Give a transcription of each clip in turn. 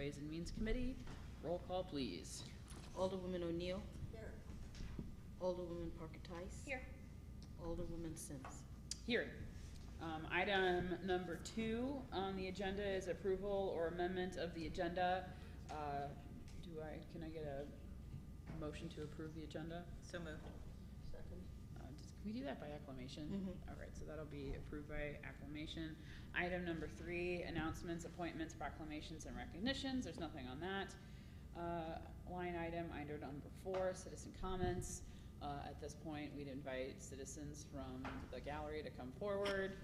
Ways and Means Committee. Roll call, please. Alderwoman O'Neill. Here. Alderwoman Parker Tice. Here. Alderwoman Sims. Here. Item number 2 on the agenda is approval or amendment of the agenda. Can I get a motion to approve the agenda? So moved. Second. Can we do that by acclamation? Mhm. All right, so that'll be approved by acclamation. Item number 3, announcements, appointments, proclamations, and recognitions. There's nothing on that. Line item number 4, citizen comments. At this point, we'd invite citizens from the gallery to come forward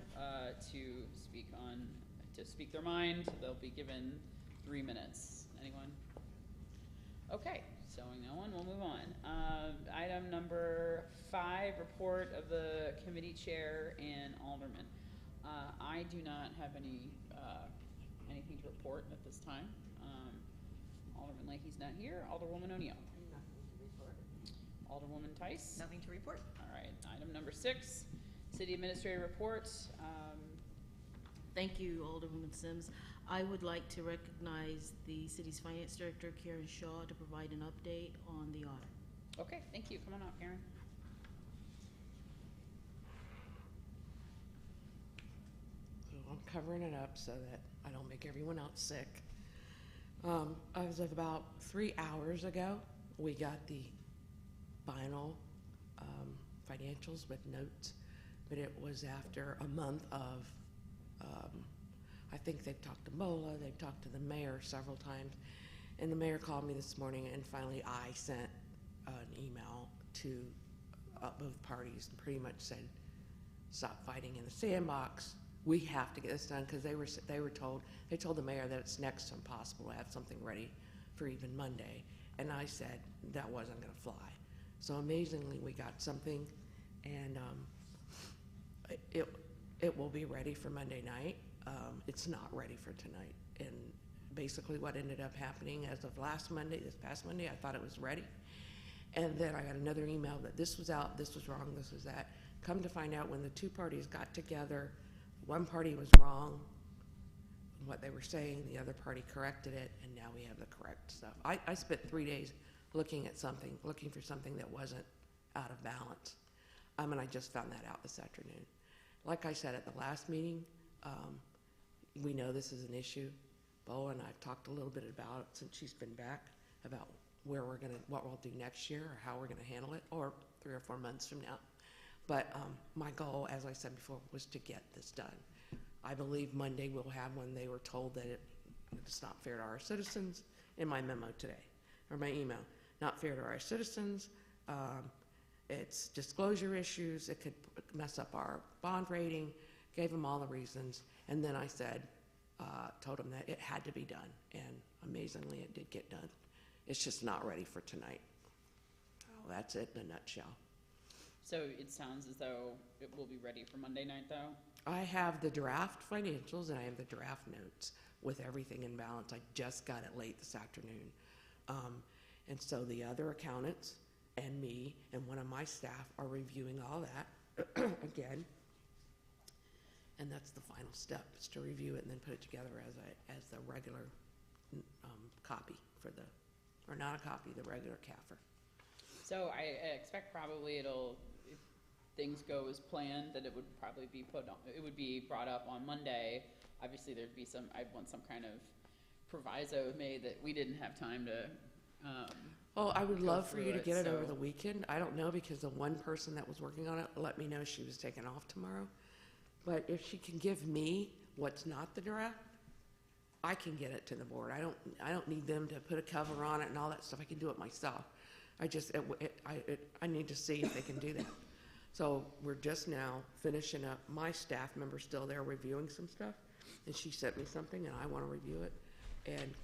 to speak their mind. They'll be given 3 minutes. Anyone? Okay, showing no one, we'll move on. Item number 5, report of the committee chair and alderman. I do not have anything to report at this time. Alderman Leahy's not here. Alderwoman O'Neill. Nothing to report. Alderwoman Tice. Nothing to report. All right, item number 6, city administrator reports. Thank you, Alderwoman Sims. I would like to recognize the city's finance director, Karen Shaw, to provide an update on the audit. Okay, thank you. Come on up, Karen. So I'm covering it up so that I don't make everyone else sick. As of about 3 hours ago, we got the final financials with notes, but it was after a month of, I think they've talked to Mola, they've talked to the mayor several times, and the mayor called me this morning, and finally I sent an email to both parties and pretty much said, stop fighting in the sandbox. We have to get this done, because they told the mayor that it's next to impossible to have something ready for even Monday. And I said that wasn't going to fly. So amazingly, we got something, and it will be ready for Monday night. It's not ready for tonight. And basically what ended up happening as of this past Monday, I thought it was ready. And then I got another email that this was out, this was wrong, this was that. Come to find out, when the two parties got together, one party was wrong in what they were saying, the other party corrected it, and now we have the correct stuff. I spent 3 days looking for something that wasn't out of balance. And I just found that out this afternoon. Like I said at the last meeting, we know this is an issue. Bo and I've talked a little bit about it since she's been back, about what we'll do next year, or how we're gonna handle it, or 3 or 4 months from now. But my goal, as I said before, was to get this done. I believe Monday we'll have when they were told that it's not fair to our citizens, in my memo today, or my email. Not fair to our citizens, it's disclosure issues, it could mess up our bond rating, gave them all the reasons, and then I said, told them that it had to be done, and amazingly it did get done. It's just not ready for tonight. Oh, that's it in a nutshell. So it sounds as though it will be ready for Monday night, though? I have the draft financials and I have the draft notes with everything in balance. I just got it late this afternoon. And so the other accountants and me and one of my staff are reviewing all that again. And that's the final step, is to review it and then put it together as the regular copy or not a copy, the regular CAFR. So I expect probably if things go as planned, that it would probably be brought up on Monday. Obviously I'd want some kind of proviso made that we didn't have time to, well, I would love for you to get it over so the weekend. I don't know, because the one person that was working on it let me know she was taking off tomorrow. But if she can give me what's not the draft, I can get it to the board. I don't need them to put a cover on it and all that stuff. I can do it myself. I need to see if they can do that. So we're just now finishing up. My staff member's still there reviewing some stuff, and she sent me something, and I want to review it. And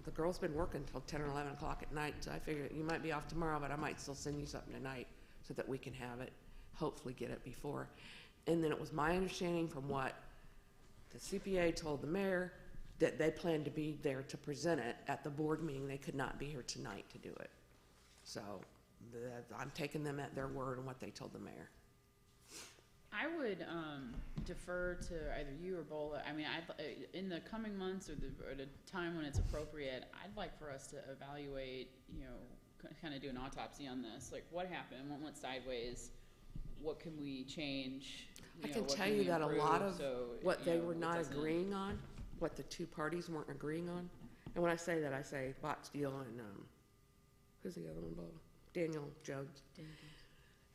the girl's been working until 10 or 11 o'clock at night, so I figured you might be off tomorrow, but I might still send you something tonight so that we can have it, hopefully get it before. And then it was my understanding from what the CPA told the mayor that they planned to be there to present it at the board meeting. They could not be here tonight to do it. So I'm taking them at their word and what they told the mayor. I would defer to either you or Bola. I mean, in the coming months or at a time when it's appropriate, I'd like for us to evaluate, kind of do an autopsy on this. Like, what happened? What went sideways? What can we change? I can What tell we you that a improve lot of so, what they were it not doesn't- agreeing on, what the two parties weren't agreeing on, and when I say that, I say Bot Steele and, who's the other one, Bola? Daniel Jones,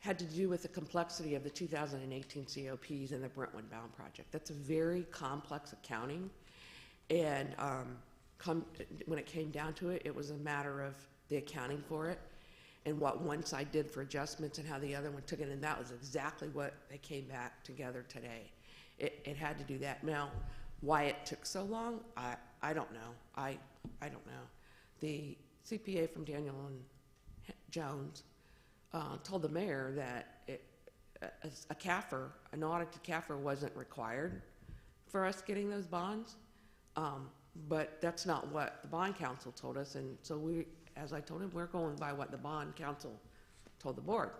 had to do with the complexity of the 2018 COPs and the Brentwood Bound project. That's a very complex accounting, and when it came down to it, it was a matter of the accounting for it and what one side did for adjustments and how the other one took it, and that was exactly what they came back together today. It had to do that. Now, why it took so long, I don't know. I don't know. The CPA from Daniel and Jones told the mayor that a CAFR, an audited CAFR, wasn't required for us getting those bonds, but that's not what the bond council told us, and so we, as I told him, we're going by what the bond council told the board.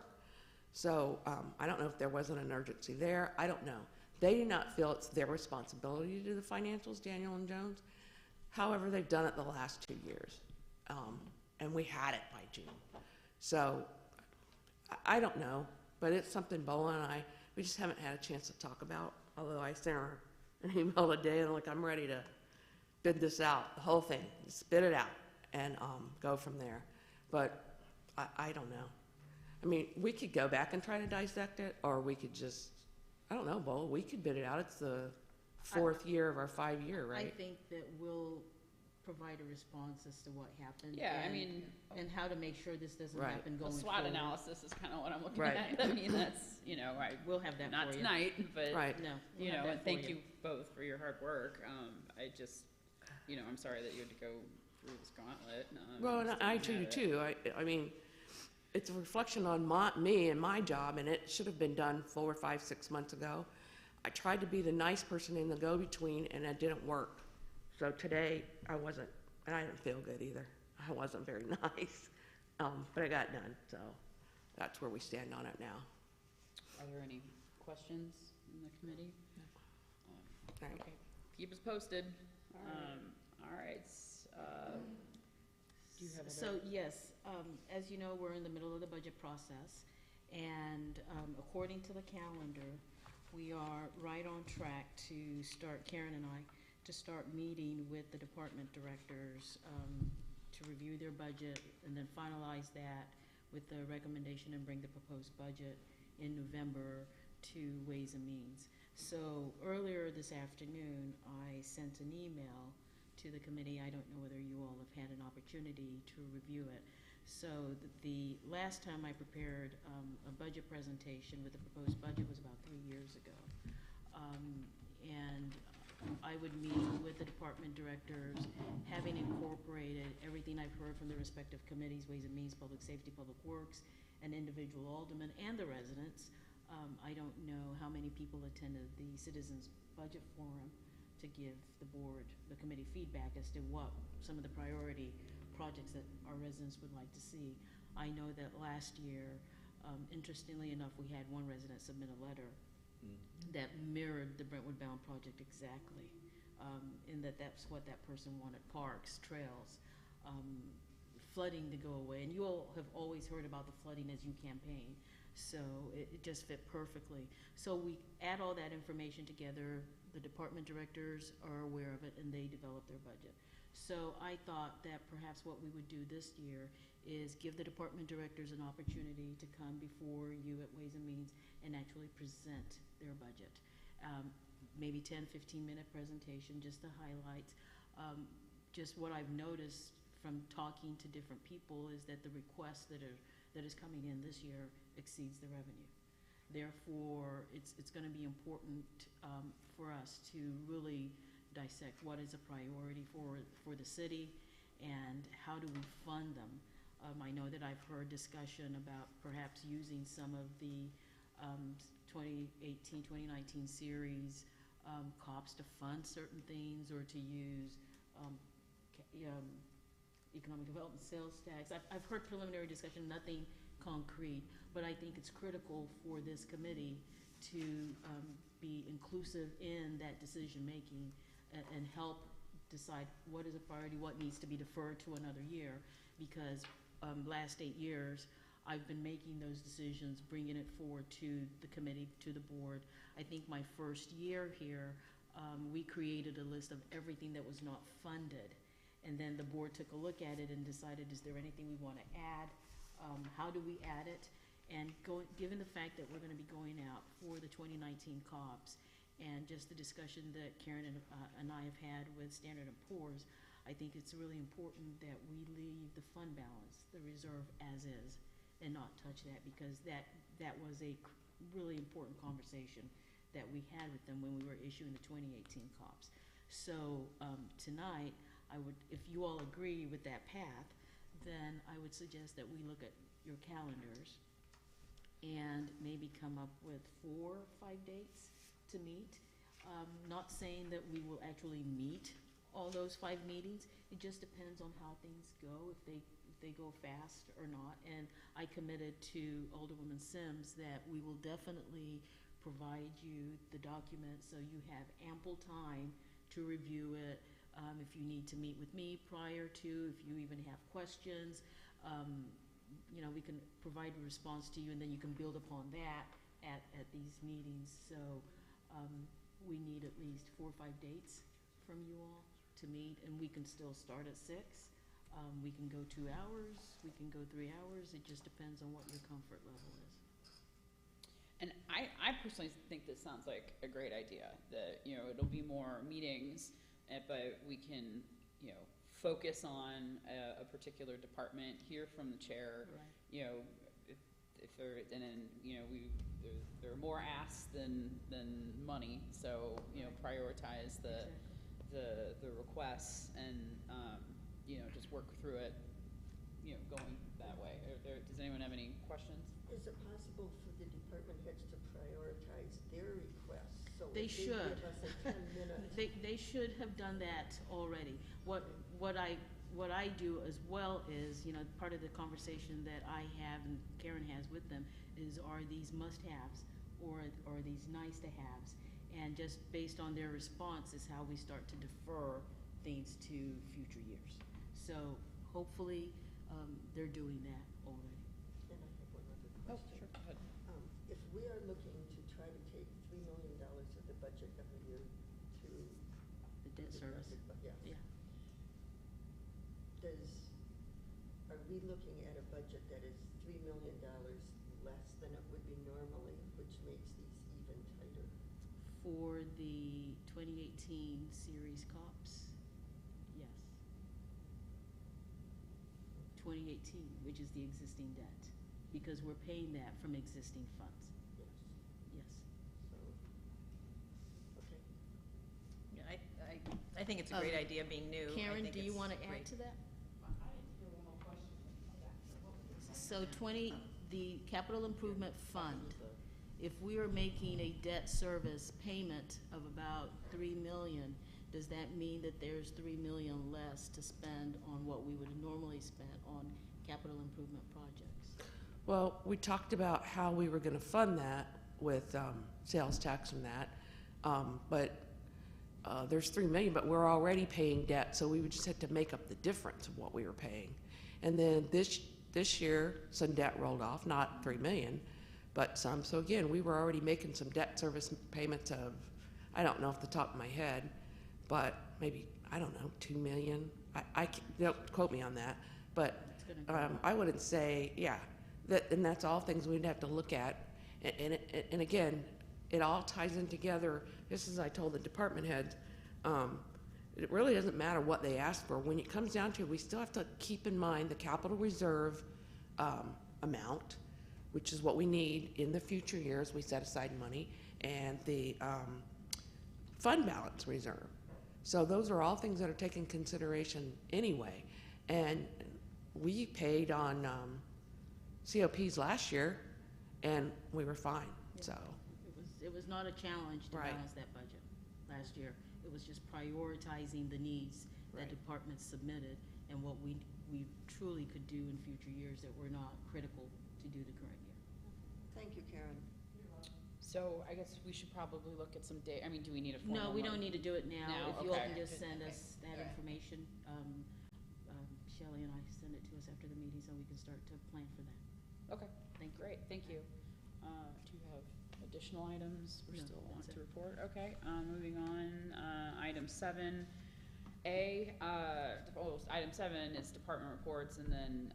So I don't know if there wasn't an urgency there. I don't know. They do not feel it's their responsibility to do the financials, Daniel and Jones. However, they've done it the last 2 years, and we had it by June. So I don't know, but it's something Bola and we just haven't had a chance to talk about, although I sent her an email today and I'm ready to bid this out, the whole thing, spit it out and go from there. But I don't know. I mean, we could go back and try to dissect it, or we could just, I don't know, Bola, we could bid it out. It's the 4th year of our 5-year, right? I think that we'll provide a response as to what happened. Yeah, and, I mean, and how to make sure this doesn't Right. happen a going SWOT forward. analysis is kind of what I'm looking Right. at. I mean, that's, We'll have that not for you. tonight, but, Right. No, we'll have that and for thank you both for your hard work. I just, I'm sorry that you had to go through this gauntlet. Well, and I do too. I mean, it's a reflection on me and my job, and it should have been done 4, 5, 6 months ago. I tried to be the nice person in the go-between, and it didn't work. So today, I wasn't, and I didn't feel good either. I wasn't very nice, but I got it done, so that's where we stand on it now. Are there any questions in the committee? All right. Okay, keep us posted. All right. Do you have other? So, yes, as you know, we're in the middle of the budget process, and according to the calendar, we are right on track to start, Karen and I, to start meeting with the department directors to review their budget and then finalize that with the recommendation and bring the proposed budget in November to Ways and Means. So earlier this afternoon, I sent an email to the committee. I don't know whether you all have had an opportunity to review it. So the last time I prepared a budget presentation with the proposed budget was about 3 years ago. And I would meet with the department directors, having incorporated everything I've heard from the respective committees, Ways and Means, Public Safety, Public Works, and individual aldermen and the residents. I don't know how many people attended the Citizens Budget Forum to give the board, the committee, feedback as to what some of the priority projects that our residents would like to see. I know that last year, interestingly enough, we had one resident submit a letter that mirrored the Brentwood Bound project exactly, in that's what that person wanted: parks, trails, flooding to go away. And you all have always heard about the flooding as you campaign, so it just fit perfectly. So we add all that information together. The department directors are aware of it, and they develop their budget. So I thought that perhaps what we would do this year is give the department directors an opportunity to come before you at Ways and Means and actually present their budget. Maybe 10, 15-minute presentation, just the highlights. Just what I've noticed from talking to different people is that the request that is coming in this year exceeds the revenue. Therefore, it's going to be important for us to really dissect what is a priority for the city and how do we fund them. I know that I've heard discussion about perhaps using some of the 2018, 2019 series COPS to fund certain things, or to use economic development sales tax. I've heard preliminary discussion, nothing concrete, but I think it's critical for this committee to be inclusive in that decision-making and help decide what is a priority, what needs to be deferred to another year, because last 8 years, I've been making those decisions, bringing it forward to the committee, to the board. I think my first year here, we created a list of everything that was not funded. And then the board took a look at it and decided, is there anything we want to add? How do we add it? And given the fact that we're going to be going out for the 2019 COPS, and just the discussion that Karen and I have had with Standard & Poor's, I think it's really important that we leave the fund balance, the reserve as is, and not touch that, because that was a really important conversation that we had with them when we were issuing the 2018 COPS. So tonight, if you all agree with that path, then I would suggest that we look at your calendars and maybe come up with 4 or 5 dates to meet. Not saying that we will actually meet all those 5 meetings. It just depends on how things go, if they go fast or not. And I committed to Alderwoman Sims that we will definitely provide you the document so you have ample time to review it. If you need to meet with me prior to, if you even have questions, you know, we can provide a response to you, and then you can build upon that at these meetings. So we need at least 4 or 5 dates from you all to meet, and we can still start at 6. We can go 2 hours, we can go 3 hours. It just depends on what your comfort level is. And I personally think this sounds like a great idea, that, you know, it'll be more meetings, but we can, you know, focus on a particular department, hear from the chair, Right. you know, if there, and then, you know, there are more asks than money, so, you know, prioritize the requests and, you know, just work through it, you know, going that way. Does anyone have any questions? Is it possible for the department heads to prioritize their requests? So They if should. Give us a 10-minute. They should have done that already. What I do as well is, you know, part of the conversation that I have and Karen has with them is, are these must-haves or are these nice-to-haves? And just based on their response is how we start to defer things to future years. So hopefully they're doing that already. And I have one other Oh, question. sure, go ahead. If we are looking to try to take $3 million of the budget every year to The debt service. Yeah. Yeah. Are we looking at a budget that is $3 million less than it would be normally, which makes these even tighter? For the 2018 series COPS, yes. 2018, which is the existing debt, because we're paying that from existing funds. Yes. Yes. So, okay. Yeah, I think it's a great idea being new. I Karen, think do you it's want to great. add to that? So the capital improvement fund, if we are making a debt service payment of about $3 million, does that mean that there's $3 million less to spend on what we would normally spend on capital improvement projects? Well, we talked about how we were going to fund that with sales tax and that, but there's $3 million, but we're already paying debt, so we would just have to make up the difference of what we were paying. And then this year, some debt rolled off, not $3 million, but some. So again, we were already making some debt service payments of, I don't know off the top of my head, but maybe, I don't know, $2 million. Don't quote me on that, but It's gonna go up. I wouldn't say, yeah, and that's all things we'd have to look at. And again, it all ties in together. Just as I told the department heads, it really doesn't matter what they ask for. When it comes down to it, we still have to keep in mind the capital reserve amount, which is what we need in the future years. We set aside money, and the fund balance reserve. So those are all things that are taken consideration anyway. And we paid on COPs last year, and we were fine. Yeah. So It was not a challenge to Right. balance that budget last year. It was just prioritizing the needs that Right. departments submitted and what we truly could do in future years that were not critical to do the current year. Thank you, Karen. So I guess we should probably look at some I mean, do we need a formal? No, we don't need to do it now. Now, If you all okay. can just send Okay. us that Okay. information, Shelley and I send it to us after the meeting so we can start to plan for that. Okay, Thank you. great, thank you. Do you have additional items we No, still want that's to it. report? Okay, moving on, item 7A, item 7 is department reports, and then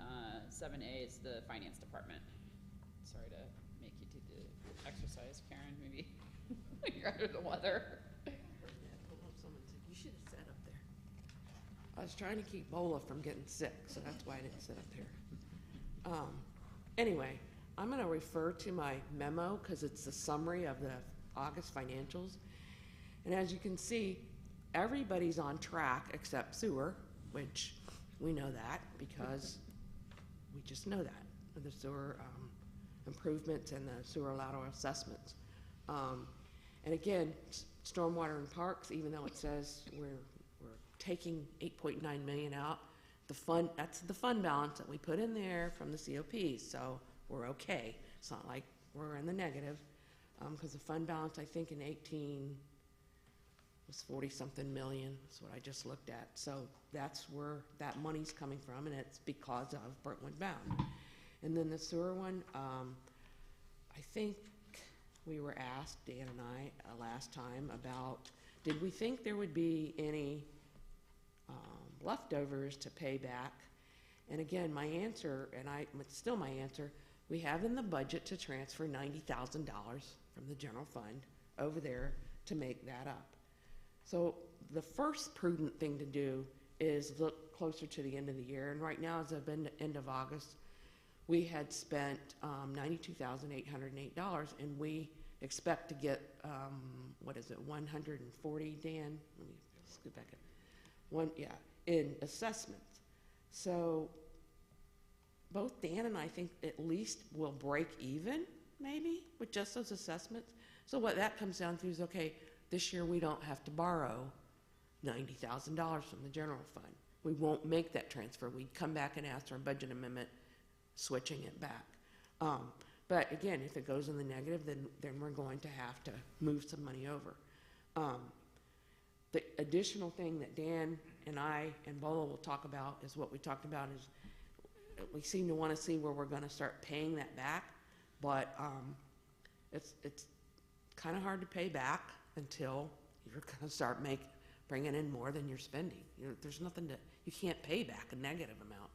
7A is the finance department. Sorry to make you do the exercise, Karen, maybe you're under the weather. Someone said, you should have sat up there. I was trying to keep Bola from getting sick, so that's why I didn't sit up there. Anyway, I'm gonna refer to my memo, because it's the summary of the August financials. And as you can see, everybody's on track except sewer, which we know that because we just know that, the sewer improvements and the sewer lateral assessments. And again, stormwater and parks, even though it says we're taking 8.9 million out, that's the fund balance that we put in there from the COPs, so we're okay. It's not like we're in the negative, because the fund balance, I think in 18 was 40-something million, that's what I just looked at. So that's where that money's coming from, and it's because of Brentwood Bound. And then the sewer one, I think we were asked, Dan and I, last time about, did we think there would be any leftovers to pay back? And again, my answer, it's still my answer, we have in the budget to transfer $90,000 from the general fund over there to make that up. So the first prudent thing to do is look closer to the end of the year. And right now, as of the end of August, we had spent $92,808, and we expect to get, 140, Dan? Let me scoot back up. In assessments. So both Dan and I think at least will break even, maybe, with just those assessments. So what that comes down to is, okay, this year we don't have to borrow $90,000 from the general fund. We won't make that transfer. We'd come back and ask for a budget amendment, switching it back. But again, if it goes in the negative, then we're going to have to move some money over. The additional thing that Dan and I and Bola will talk about is what we talked about is we seem to want to see where we're going to start paying that back, but it's kind of hard to pay back until you're going to start bringing in more than you're spending. There's nothing you can't pay back a negative amount.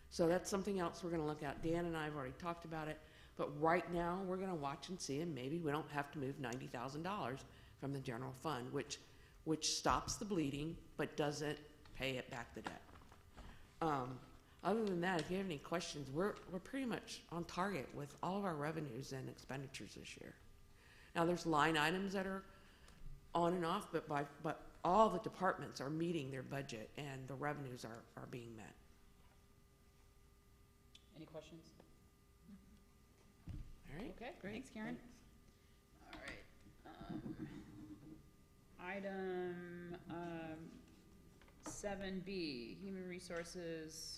So that's something else we're going to look at. Dan and I have already talked about it, but right now we're going to watch and see, and maybe we don't have to move $90,000 from the general fund, which stops the bleeding but doesn't pay it back the debt. Other than that, if you have any questions, we're pretty much on target with all of our revenues and expenditures this year. Now there's line items that are on and off, but all the departments are meeting their budget and the revenues are being met. Any questions? All right. Okay, Great. thanks, Karen. All right. Item 7B, human resources,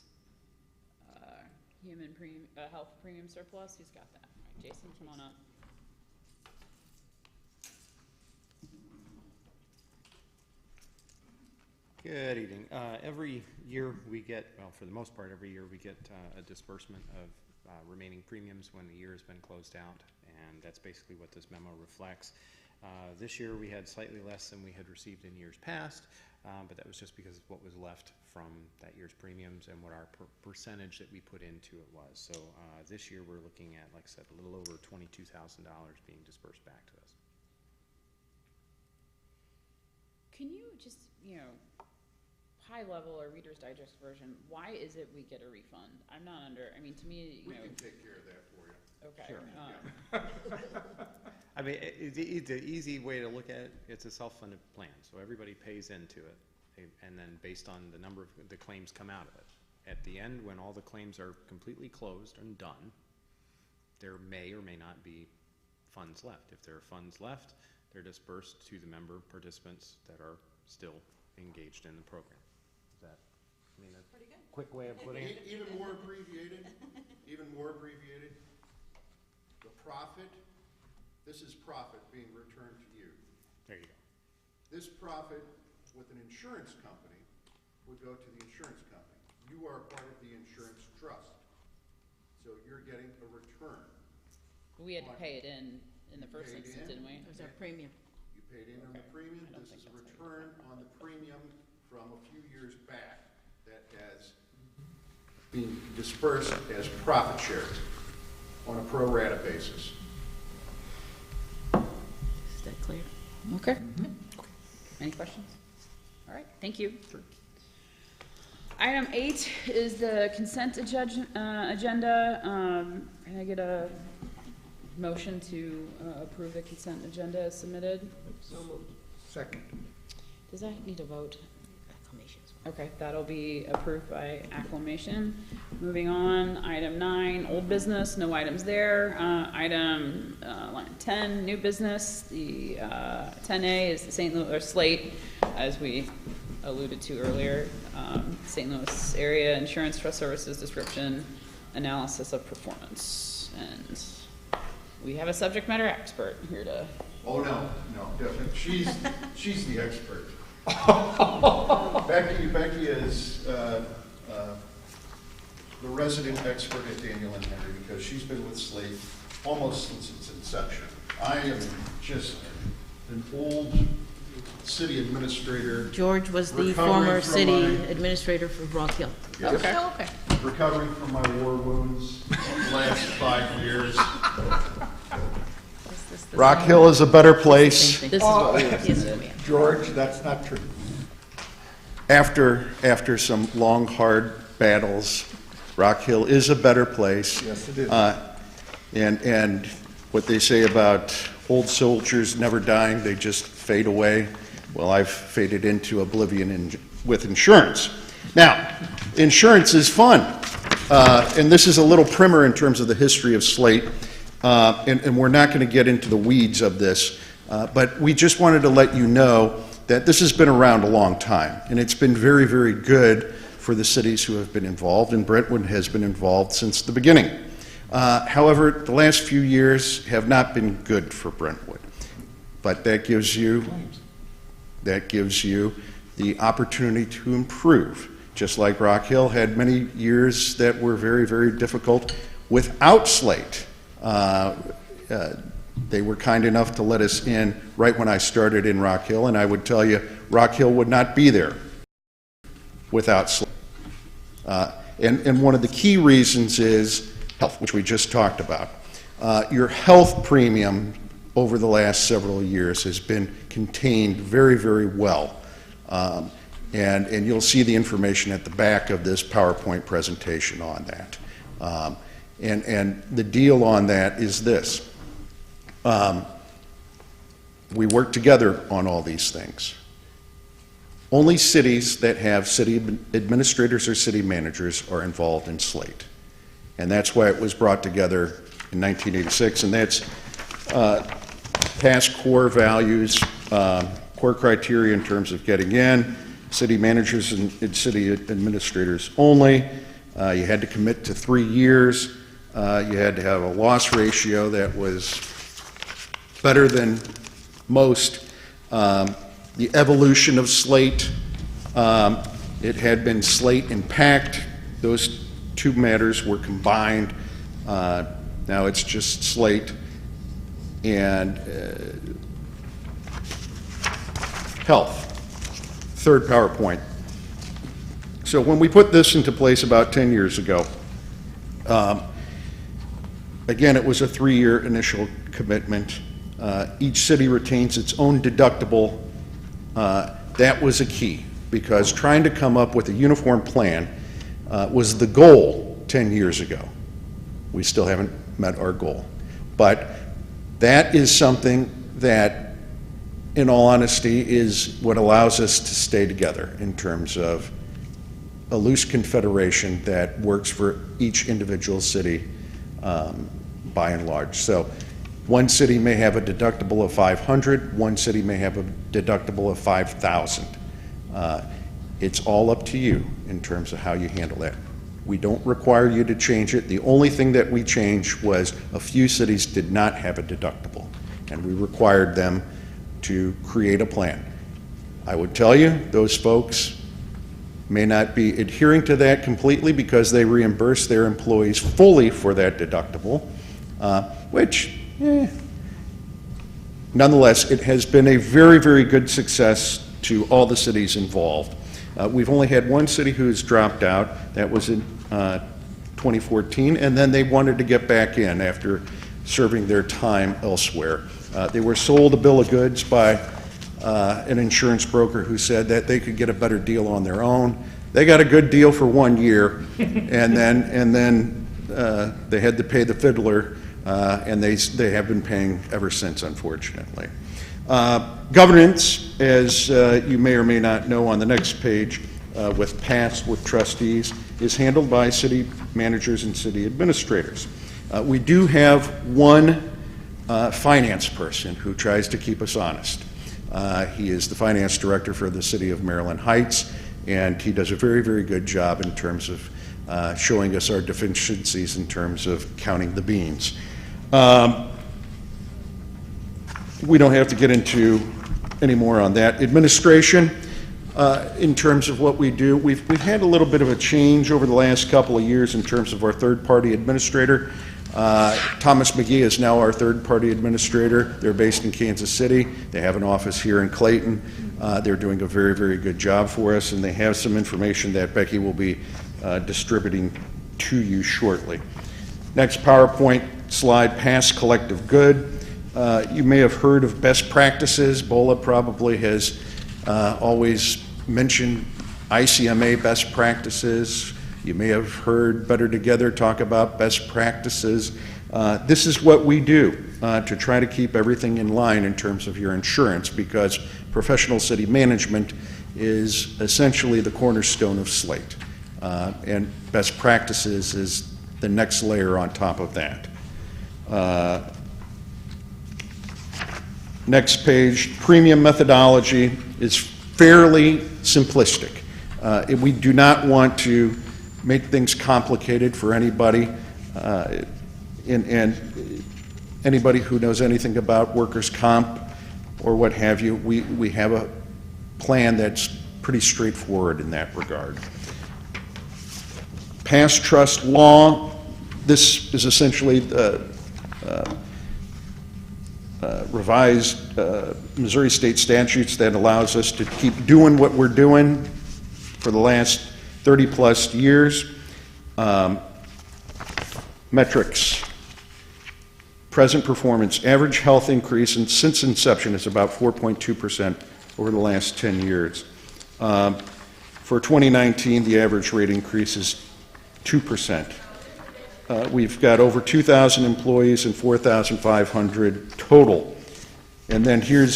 health premium surplus. Who's got that? All right, Jason, come on up. Good evening. Every year we get, well, for the most part, every year we get a disbursement of remaining premiums when the year has been closed out, and that's basically what this memo reflects. This year we had slightly less than we had received in years past, but that was just because of what was left from that year's premiums and what our percentage that we put into it was. So this year we're looking at, like I said, a little over $22,000 being dispersed back to us. Can you just, high level or Reader's Digest version, why is it we get a refund? I'm not to me, We can take care of that for you. Okay. Sure. I mean, it's an easy way to look at it. It's a self-funded plan, so everybody pays into it, and then based on the number of the claims come out of it. At the end, when all the claims are completely closed and done, there may or may not be funds left. If there are funds left, they're dispersed to the member participants that are still engaged in the program. Is that, a pretty good quick way of putting it? Even more abbreviated, the profit This is profit being returned to you. There you go. This profit with an insurance company would go to the insurance company. You are part of the insurance trust, so you're getting a return. We had to pay it in the first Paid instance, in. didn't we? There's our premium. You paid in on the premium. I don't This think is a that's return on the premium from a few years back that has been dispersed as profit share on a pro rata basis. Is that clear? Okay. Any questions? All right, thank you. Item 8 is the consent agenda. Can I get a motion to approve the consent agenda as submitted? So moved. Second. Does that need a vote? Acclamations. Okay, that'll be approved by acclamation. Moving on, item 9, old business, no items there. Item line 10, new business. The 10A is the St. Louis, or Slate, as we alluded to earlier. St. Louis Area Insurance Trust Services Description, Analysis of Performance. And we have a subject matter expert here to... Oh, no, definitely. She's the expert. Becky is the resident expert at Daniel and Henry because she's been with Slate almost since its inception. I am just an old city administrator. George was the Recovering former from city my- administrator for Rock Hill. Yes. Okay. Oh, okay. Recovering from my war wounds the last 5 years. Rock Hill is a better place. This is what we Yes, did. ma'am. George, that's not true. After some long, hard battles, Rock Hill is a better place. Yes, it is. And what they say about old soldiers never dying, they just fade away. Well, I've faded into oblivion with insurance. Now, insurance is fun. And this is a little primer in terms of the history of Slate. And we're not going to get into the weeds of this, but we just wanted to let you know that this has been around a long time, and it's been very, very good for the cities who have been involved, and Brentwood has been involved since the beginning. However, the last few years have not been good for Brentwood, but that gives you the opportunity to improve, just like Rock Hill had many years that were very, very difficult without Slate. They were kind enough to let us in right when I started in Rock Hill, and I would tell you, Rock Hill would not be there without Slate. And one of the key reasons is health, which we just talked about. Your health premium over the last several years has been contained very, very well. And you'll see the information at the back of this PowerPoint presentation on that. And the deal on that is this. We work together on all these things. Only cities that have city administrators or city managers are involved in Slate. And that's why it was brought together in 1986, and that's past core values, core criteria in terms of getting in, city managers and city administrators only. You had to commit to 3 years. You had to have a loss ratio that was better than most. The evolution of Slate, it had been Slate and PACT. Those two matters were combined. Now it's just Slate. And health, third PowerPoint. So when we put this into place about 10 years ago, again, it was a 3-year initial commitment. Each city retains its own deductible. That was a key, because trying to come up with a uniform plan was the goal 10 years ago. We still haven't met our goal. But that is something that, in all honesty, is what allows us to stay together in terms of a loose confederation that works for each individual city by and large. So one city may have a deductible of $500, one city may have a deductible of $5,000. It's all up to you in terms of how you handle that. We don't require you to change it. The only thing that we changed was a few cities did not have a deductible. and we required them to create a plan. I would tell you, those folks may not be adhering to that completely because they reimburse their employees fully for that deductible, which, nonetheless, it has been a very, very good success to all the cities involved. We've only had one city who's dropped out. That was in 2014, and then they wanted to get back in after serving their time elsewhere. They were sold a bill of goods by an insurance broker who said that they could get a better deal on their own. They got a good deal for 1 year, and then they had to pay the fiddler, and they have been paying ever since, unfortunately. Governance, as you may or may not know on the next page, with PASS, with trustees, is handled by city managers and city administrators. We do have one finance person who tries to keep us honest. He is the finance director for the city of Maryland Heights, and he does a very, very good job in terms of showing us our deficiencies in terms of counting the beans. We don't have to get into any more on that. Administration, in terms of what we do, we've had a little bit of a change over the last couple of years in terms of our third-party administrator. Thomas McGee is now our third-party administrator. They're based in Kansas City. They have an office here in Clayton. They're doing a very, very good job for us, and they have some information that Becky will be distributing to you shortly. Next PowerPoint slide, past collective good. You may have heard of best practices. BOLA probably has always mentioned ICMA best practices. You may have heard Better Together talk about best practices. This is what we do to try to keep everything in line in terms of your insurance, because professional city management is essentially the cornerstone of Slate. And best practices is the next layer on top of that. Next page, premium methodology is fairly simplistic. We do not want to make things complicated for anybody, and anybody who knows anything about workers' comp or what have you. We have a plan that's pretty straightforward in that regard. Past trust law, this is essentially the revised Missouri state statutes that allows us to keep doing what we're doing for the last 30-plus years. Metrics, present performance, average health increase, and since inception is about 4.2% over the last 10 years. For 2019, the average rate increase is 2%. We've got over 2,000 employees and 4,500 total. And then here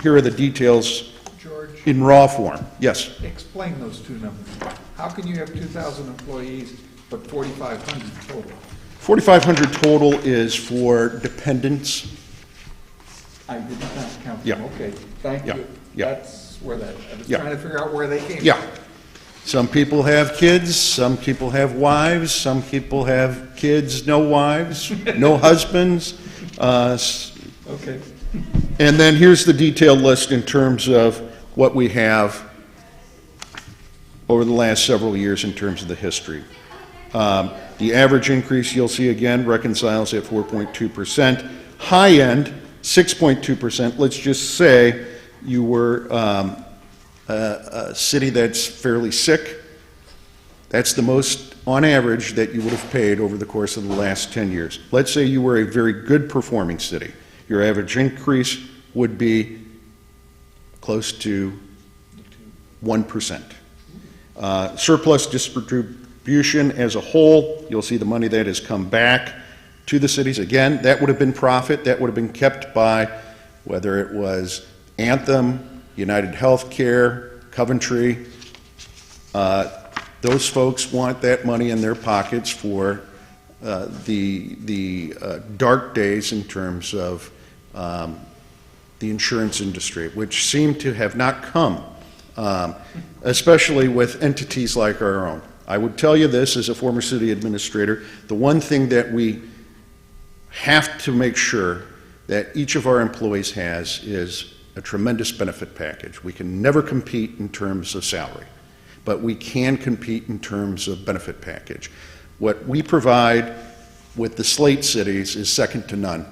are the details, George, in raw form. Yes? explain those two numbers. How can you have 2,000 employees but 4,500 total? 4,500 total is for dependents. I did not count Yeah. them. Okay, thank Yeah. you. Yeah. That's where that, I was Yeah. trying to figure out where they came from. Yeah. Some people have kids, some people have wives, some people have kids, no wives, no husbands. Okay. And then here's the detailed list in terms of what we have over the last several years in terms of the history. The average increase, you'll see again, reconciles at 4.2%. High end, 6.2%. Let's just say you were a city that's fairly sick. That's the most, on average, that you would have paid over the course of the last 10 years. Let's say you were a very good performing city. Your average increase would be close to 1%. Surplus distribution as a whole, you'll see the money that has come back to the cities. Again, that would have been profit. That would have been kept by whether it was Anthem, United Healthcare, Coventry. Those folks want that money in their pockets for the dark days in terms of the insurance industry, which seem to have not come, especially with entities like our own. I would tell you this as a former city administrator, the one thing that we have to make sure that each of our employees has is a tremendous benefit package. We can never compete in terms of salary, but we can compete in terms of benefit package. What we provide with the Slate cities is second to none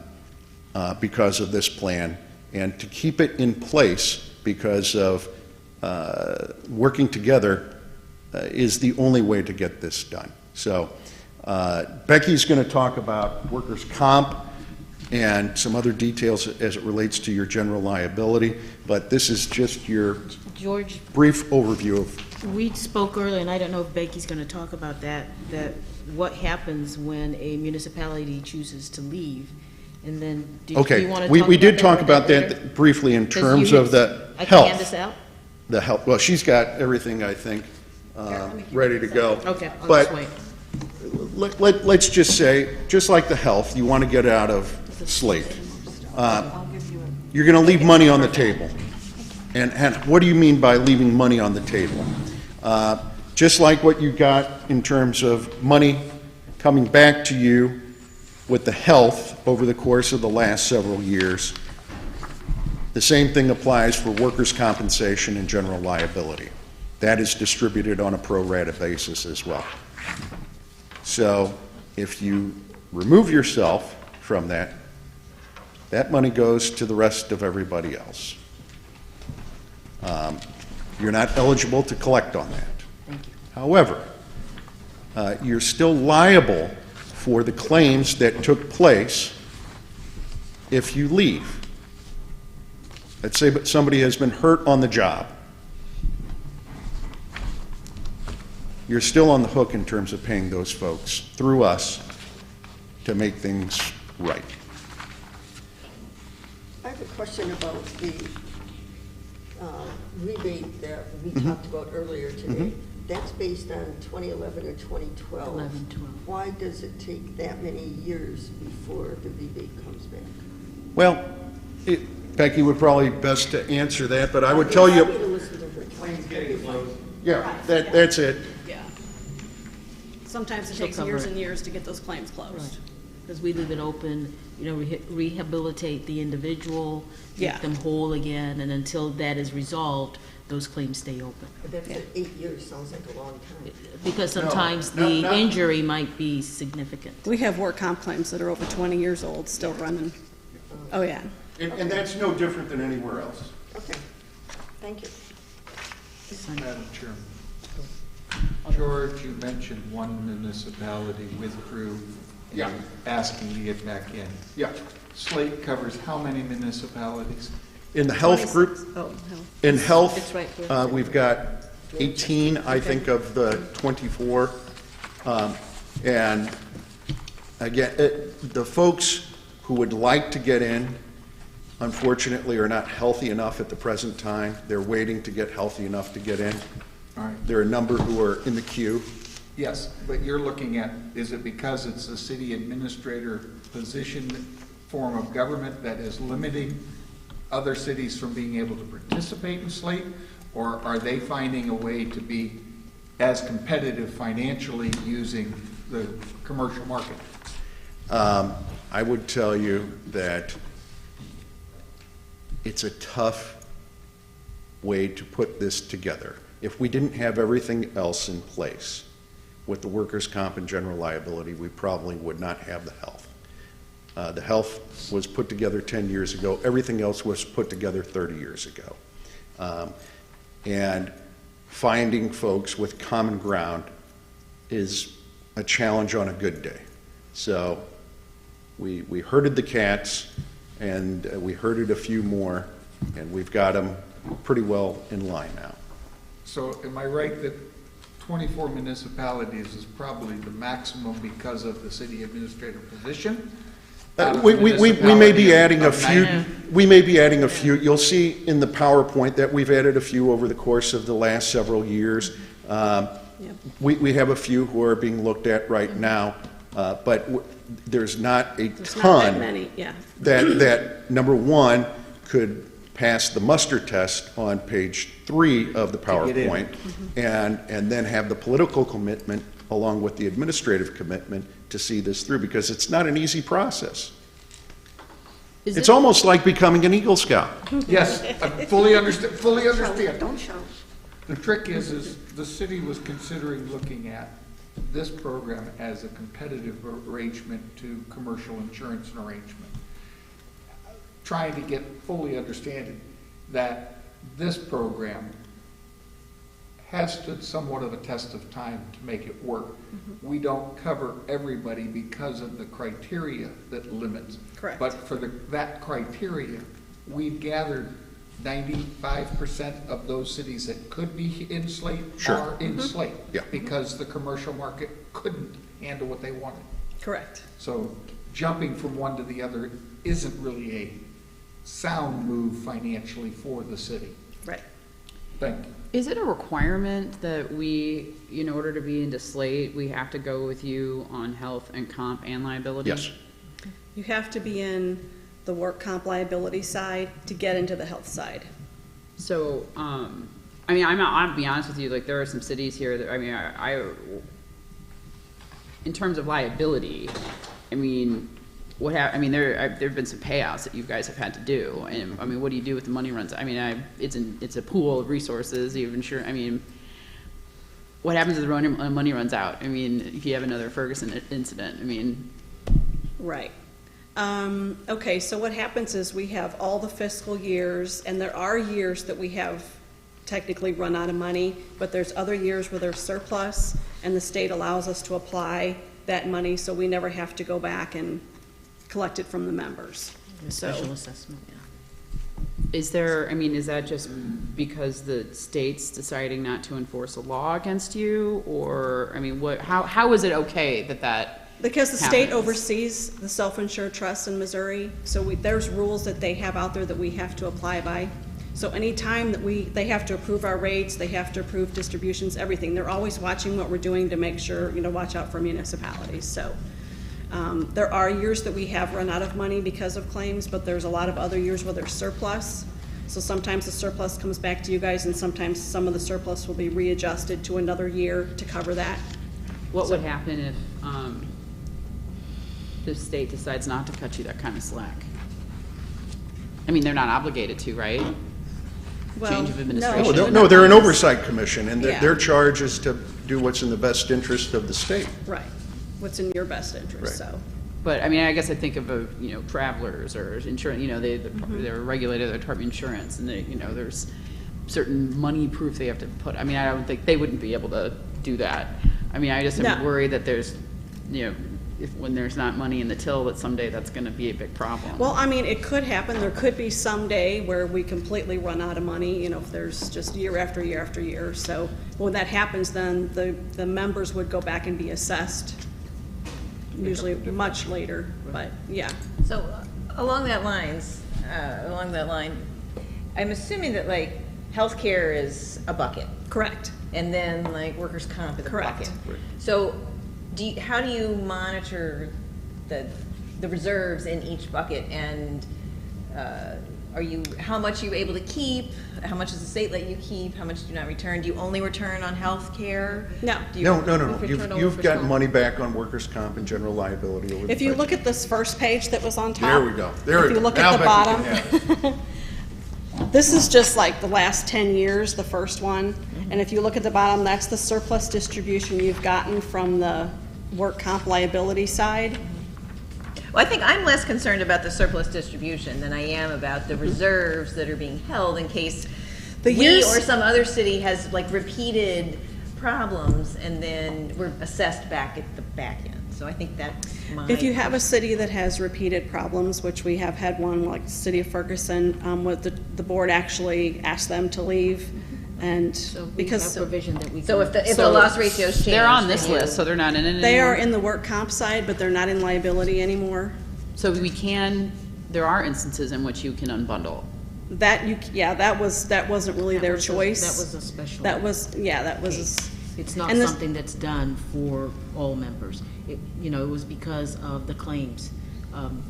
because of this plan, and to keep it in place because of working together is the only way to get this done. So Becky's going to talk about workers' comp and some other details as it relates to your general liability, but this is just your George, brief overview of. we spoke earlier, and I don't know if Becky's gonna talk about that what happens when a municipality chooses to leave, and then, do you Okay, wanna talk we about did that talk a about bit later? that briefly in 'Cause you terms had- of the I can hand health. this out? The health, well, she's got everything, I think, ready to go. Okay, I'll But just wait. let's just say, just like the health, you want to get out of Slate. You're going to leave money on the table. And what do you mean by leaving money on the table? Just like what you got in terms of money coming back to you with the health over the course of the last several years, the same thing applies for workers' compensation and general liability. That is distributed on a pro rata basis as well. So if you remove yourself from that, that money goes to the rest of everybody else. You're not eligible to collect on that. Thank you. However, you're still liable for the claims that took place if you leave. Let's say somebody has been hurt on the job. You're still on the hook in terms of paying those folks through us to make things right. I have a question about the rebate that we talked about earlier today. That's based on 2011 or 2012. 11, 12. Why does it take that many years before the rebate comes back? Well, Becky would probably best to answer that, but I would tell you. I'm happy to listen to her. Yeah, that's it. Yeah. Sometimes it She'll takes cover years it. and years to get those claims closed. Because we leave it open, rehabilitate the individual, Yeah. make them whole again, and until that is resolved, those claims stay open. But that's at 8 years, sounds like a long time. Because sometimes No, the no. injury might be significant. We have work comp claims that are over 20 years old, still running. Oh, yeah. And that's no different than anywhere else. Okay, thank you. Madam Chairman. George, you mentioned one municipality withdrew Yeah. and asking to get back in. Yeah. Slate covers how many municipalities? In the health group, Oh, no. in health, It's right here. we've got 18, I think, of the 24. And again, the folks who would like to get in, unfortunately, are not healthy enough at the present time. They're waiting to get healthy enough to get in. All right. There are a number who are in the queue. Yes, but you're looking at, is it because it's a city administrator position, form of government that is limiting other cities from being able to participate in Slate? Or are they finding a way to be as competitive financially using the commercial market? I would tell you that it's a tough way to put this together. If we didn't have everything else in place with the workers' comp and general liability, we probably would not have the health. The health was put together 10 years ago. Everything else was put together 30 years ago. And finding folks with common ground is a challenge on a good day. So we herded the cats, and we herded a few more, and we've got them pretty well in line now. So am I right that 24 municipalities is probably the maximum because of the city administrator position? We may be adding a Of few, 90. we may be adding a few. You'll see in the PowerPoint that we've added a few over the course of the last several years. We have a few who are being looked at right now, but there's not a There's not ton that many, yeah. that, number one, could pass the muster test on page 3 of the get in. PowerPoint, and then have the political commitment along with the administrative commitment to see this through, because it's not an easy process. It's almost like becoming an Eagle Scout. Yes, I fully understand. Don't shout. The trick is the city was considering looking at this program as a competitive arrangement to commercial insurance arrangement. Trying to get fully understanding that this program has stood somewhat of a test of time to make it work. We don't cover everybody because of the criteria that limits. Correct. But for that criteria, we've gathered 95% of those cities that could be in Slate Sure. are in Slate. Yeah. Because the commercial market couldn't handle what they wanted. Correct. So jumping from one to the other isn't really a sound move financially for the city. Right. Thank you. Is it a requirement that we, in order to be into Slate, we have to go with you on health and comp and liability? Yes. You have to be in the work comp liability side to get into the health side. So, I mean, I'll be honest with you, like, there are some cities here that, I mean, I in terms of liability, I mean, I mean, there've been some payouts that you guys have had to do, and, I mean, what do you do with the money runs? I mean, it's a pool of resources, you have insurance, I mean, what happens if the money runs out? I mean, if you have another Ferguson incident, I mean. Right. Okay, so what happens is we have all the fiscal years, and there are years that we have technically run out of money, but there's other years where there's surplus, and the state allows us to apply that money, so we never have to go back and collect it from the members. A So, special assessment, yeah. Is there, I mean, is that just because the state's deciding not to enforce a law against you? Or, I mean, how is it okay that because the state happens? oversees the self-insured trusts in Missouri, so there's rules that they have out there that we have to apply by. So anytime that they have to approve our rates, they have to approve distributions, everything. They're always watching what we're doing to make sure, watch out for municipalities, so. There are years that we have run out of money because of claims, but there's a lot of other years where there's surplus. So sometimes the surplus comes back to you guys, and sometimes some of the surplus will be readjusted to another year to cover that. What would happen if, the state decides not to cut you that kind of slack? I mean, they're not obligated to, right? Well, Change of no. administration. No, they're an oversight commission, and Yeah. their charge is to do what's in the best interest of the state. Right, what's in your best interest, Right. so. But, I mean, I guess I think of, travelers or insurance, they're regulated, they're Department of Insurance, and there's certain money proof they have to put, I mean, I don't think, they wouldn't be able to do that. I mean, I just am No. worried that there's, when there's not money in the till, that someday that's gonna be a big problem. Well, I mean, it could happen, there could be some day where we completely run out of money, if there's just year after year after year. So when that happens, then the members would go back and be assessed, usually much later, but, yeah. So along that line, I'm assuming that like healthcare is a bucket, Correct. and then like workers' comp is a Correct. bucket. So how do you monitor the reserves in each bucket, and how much are you able to keep? How much does the state let you keep? How much do you not return? Do you only return on healthcare? No. Do you No. return on You've workers' gotten comp? money back on workers' comp and general liability over the If you budget. look at this first page that was on top. There we go. There If we you go. look Now at the Becky bottom. can have it. This is just like the last 10 years, the first one. And if you look at the bottom, that's the surplus distribution you've gotten from the work comp liability side. Well, I think I'm less concerned about the surplus distribution than I am about the reserves that are being held in case The we years- or some other city has like repeated problems, and then we're assessed back at the back end. So I think that's my. If you have a city that has repeated problems, which we have had one, like the city of Ferguson, with the board actually asked them to leave. And So we because have provision that we can. So if the So loss ratios change. They're on this then you- list, so they're not in it anymore? they are in the work comp side, but they're not in liability anymore. So there are instances in which you can unbundle. That wasn't really their choice. That was a special. That was. It's not and this- something that's done for all members. It was because of the claims,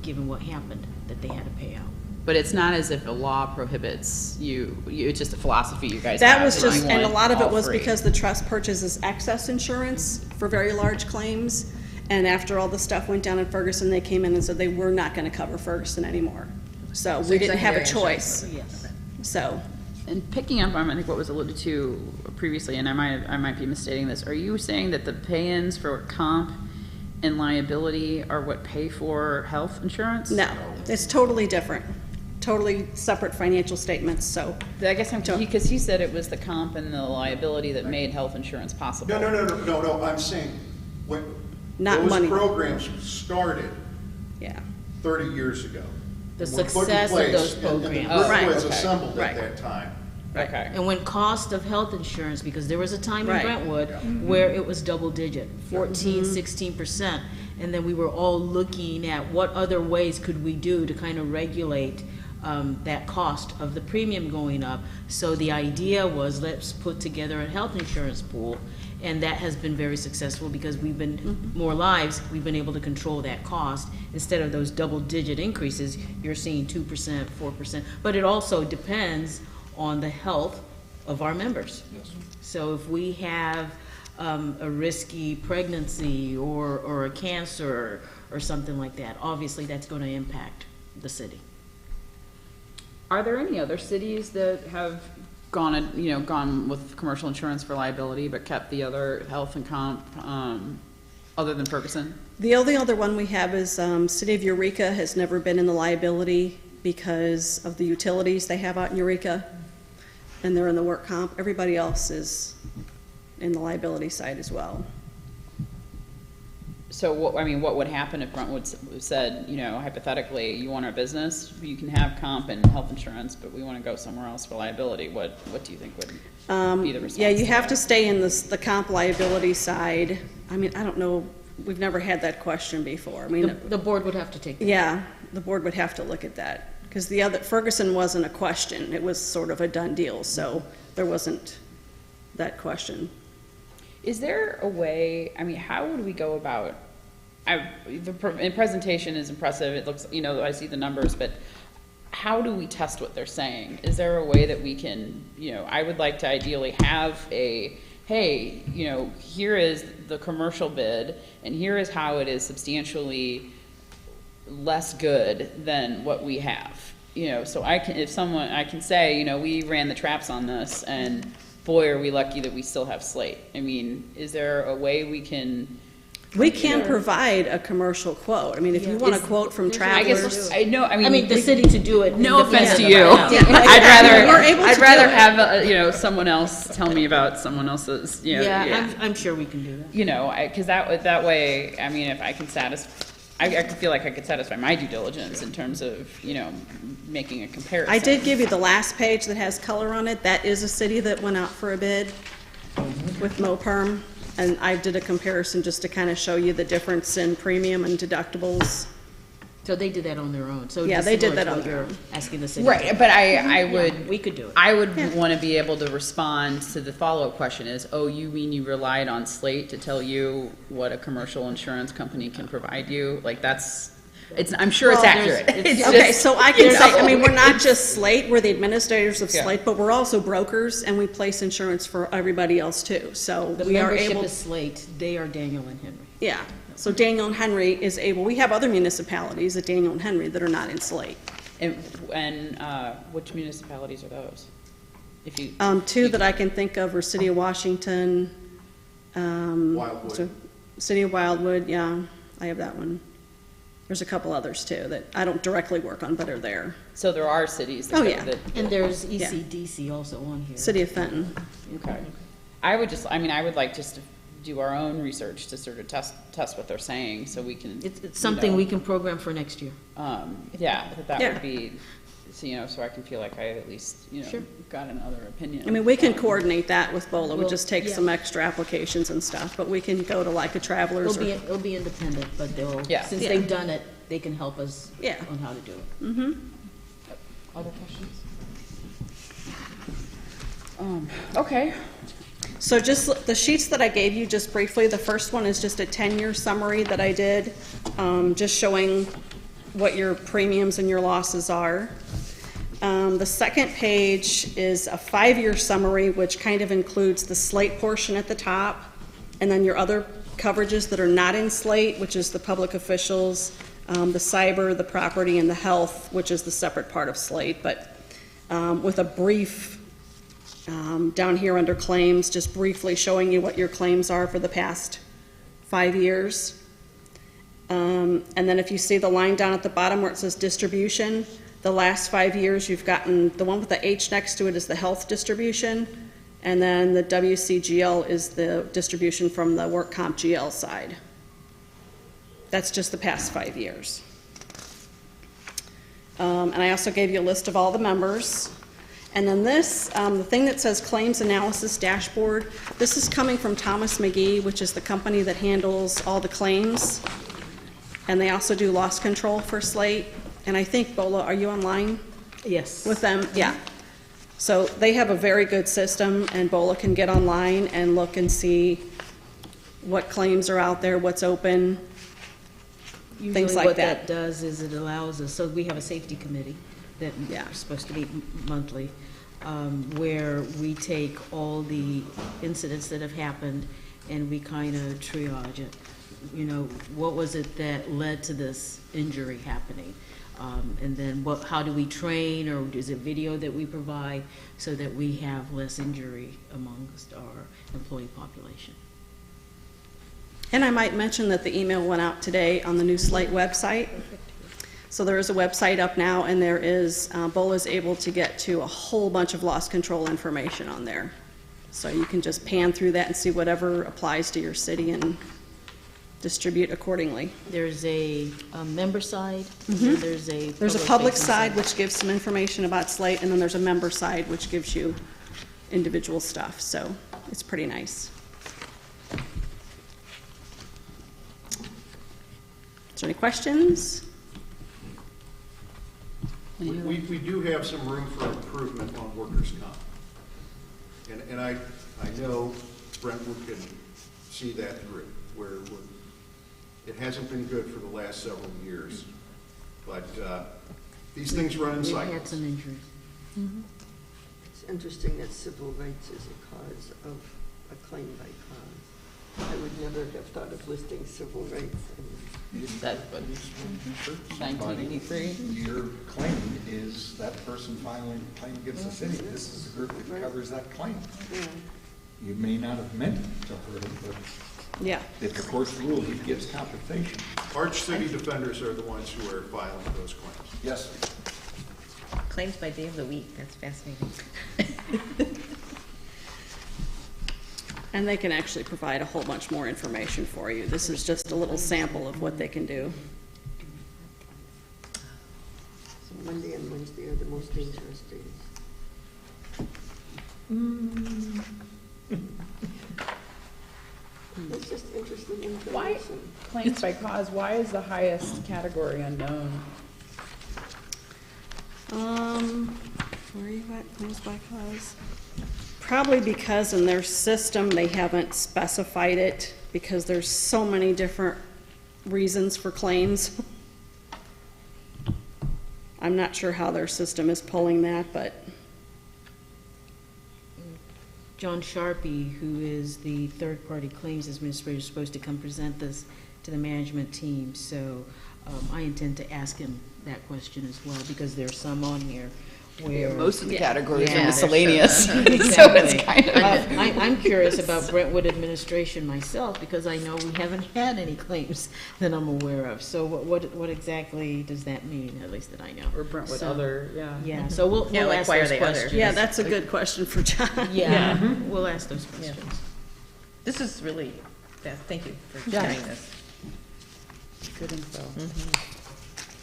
given what happened, that they had to pay out. But it's not as if a law prohibits you, it's just a philosophy you guys That have. was that you just, and a want lot of it all was free. because the trust purchases excess insurance for very large claims. And after all the stuff went down in Ferguson, they came in and said they were not gonna cover Ferguson anymore. So we didn't have a Secondary choice, Yes. so. And picking up on, I think what was alluded to previously, and I might be misstating this, are you saying that the pay-ins for comp and liability are what pay for health insurance? No, it's totally different, totally separate financial statements, so. I guess because he said it was the comp and the liability that made health insurance possible. No, I'm saying, when Not those money. programs started Yeah, 30 years ago. The and were put in success of place, those and programs. the Oh, group right, was okay, assembled right. at that time. Okay. And when cost of health insurance, because there was a time in Right. Brentwood where it was double digit, 14, 16%. And then we were all looking at what other ways could we do to kind of regulate that cost of the premium going up. So the idea was, let's put together a health insurance pool. And that has been very successful because we've been, more lives, we've been able to control that cost. Instead of those double-digit increases, you're seeing 2%, 4%. But it also depends on the health of our members. So if we have a risky pregnancy or a cancer or something like that, obviously that's going to impact the city. Are there any other cities that have gone with commercial insurance for liability but kept the other health and comp, other than Ferguson? the only other one we have is, City of Eureka has never been in the liability because of the utilities they have out in Eureka, and they're in the work comp. Everybody else is in the liability side as well. So what would happen if Brentwood said, hypothetically, you want our business, you can have comp and health insurance, but we want to go somewhere else for liability? What do you think would be the response? Yeah, you have to stay in the comp liability side. I mean, I don't know, we've never had that question before. I mean, The board would have to take that. yeah, the board would have to look at that, because the other, Ferguson wasn't a question, it was sort of a done deal, so there wasn't that question. Is there a way, how would we go about, the presentation is impressive, it looks, I see the numbers, but how do we test what they're saying? Is there a way that we can, I would like to ideally have hey, here is the commercial bid, and here is how it is substantially less good than what we have. So I can say, we ran the traps on this, and boy, are we lucky that we still have Slate. Is there a way we can? We can provide a commercial quote. I mean, if you want a quote from Travelers. The city to do it. No offense to independent you. of us. I'd rather have someone else tell me about someone else's. I'm sure we can do that. Because that way, if I can satisfy, I feel like I could satisfy my due diligence in terms of making a comparison. I did give you the last page that has color on it. That is a city that went out for a bid with MoPerm. And I did a comparison just to kind of show you the difference in premium and deductibles. So they did that on their own. So Yeah, just they did similar that to on what their you're own. asking the city. Right, but I would. We could do it. I would want to be able to respond to the follow-up question is, oh, you mean you relied on Slate to tell you what a commercial insurance company can provide you? I'm sure it's Well, accurate. It's Okay, just, so I can say, we're not just Slate, we're the administrators of Yeah. Slate, but we're also brokers, and we place insurance for everybody else too. So The we are membership able, is Slate, they are Daniel and Henry. yeah. So Daniel and Henry is able, we have other municipalities at Daniel and Henry that are not in Slate. and which municipalities are those? If you. Two that I can think of are City of Washington, Wildwood. so City of Wildwood, yeah, I have that one. There's a couple others too that I don't directly work on, but are there. So there are cities. Oh, yeah. And there's Yeah. ECDC also on here. City of Fenton. Okay. I would like just to do our own research to sort of test what they're saying, so we can. It's something we can program for next year. Yeah, that Yeah. would be, so I can feel like I at least, Sure. got another opinion. I mean, we can coordinate that with BOLA, we Well, just take yeah. some extra applications and stuff, but we can go to like a Travelers or, It'll be independent, but Yeah. since Yeah. they've done it, they can help us Yeah. on how to do it. Other questions? Okay. So just the sheets that I gave you, just briefly, the first one is just a 10-year summary that I did, just showing what your premiums and your losses are. The second page is a 5-year summary, which kind of includes the Slate portion at the top, and then your other coverages that are not in Slate, which is the public officials, the cyber, the property, and the health, which is the separate part of Slate, but with a brief, down here under claims, just briefly showing you what your claims are for the past 5 years. And then if you see the line down at the bottom where it says distribution, the last 5 years you've gotten, the one with the H next to it is the health distribution, and then the WCGL is the distribution from the work comp GL side. That's just the past 5 years. And I also gave you a list of all the members. And then this, the thing that says Claims Analysis Dashboard, this is coming from Thomas McGee, which is the company that handles all the claims. And they also do loss control for Slate. And I think, Bola, are you online Yes. with them? Yeah. So they have a very good system, and Bola can get online and look and see what claims are out there, what's open, things like What that. that does is it allows us, so we have a safety committee that Yeah. are supposed to meet monthly, where we take all the incidents that have happened and we kind of triage it. You know, what was it that led to this injury happening? And then how do we train, or is it video that we provide so that we have less injury amongst our employee population? And I might mention that the email went out today on the new Slate website. So there is a website up now, and there is, Bola's able to get to a whole bunch of loss control information on there. So you can just pan through that and see whatever applies to your city and distribute accordingly. There's a member side, and then there's a There's a public facing side, which gives some information about Slate, and then there's a member side, which gives you individual stuff, so it's pretty nice. Is there any questions? We do have some room for improvement on workers' comp. And I know Brentwood can see that through, where it hasn't been good for the last several years. But these things run in We've cycles. had some injuries. It's interesting that civil rights is a cause of a claim by cause. I would never have thought of listing civil rights That, but 1983? Your claim is that person filing a claim against the city. This is the group that covers that claim. You may not have meant to hurt him, but Yeah. if the court's ruled, he gets compensation. Arch City defenders are the ones who are filing those claims. Yes. Claims by day of the week, that's fascinating. And they can actually provide a whole bunch more information for you. This is just a little sample of what they can do. So Monday and Wednesday are the most dangerous days. It's just interesting information. Claims by cause, why is the highest category unknown? Where are you at, claims by cause? Probably because in their system, they haven't specified it, because there's so many different reasons for claims. I'm not sure how their system is pulling that, but, John Sharpie, who is the third-party claims administrator, is supposed to come present this to the management team. So I intend to ask him that question as well, because there's some on here where. Most of the Yeah. categories Yeah, are there's miscellaneous, so it's Exactly. kind of. I'm curious about Brentwood administration myself, because I know we haven't had any claims that I'm aware of. So what exactly does that mean, at least that I know? Or Brentwood So- other, yeah. Yeah, so we'll Yeah, like, ask why are those they other? questions. yeah, that's a good question for John. Yeah, we'll ask those Yeah. questions. This is really, thank you for Yeah. sharing this. Good info.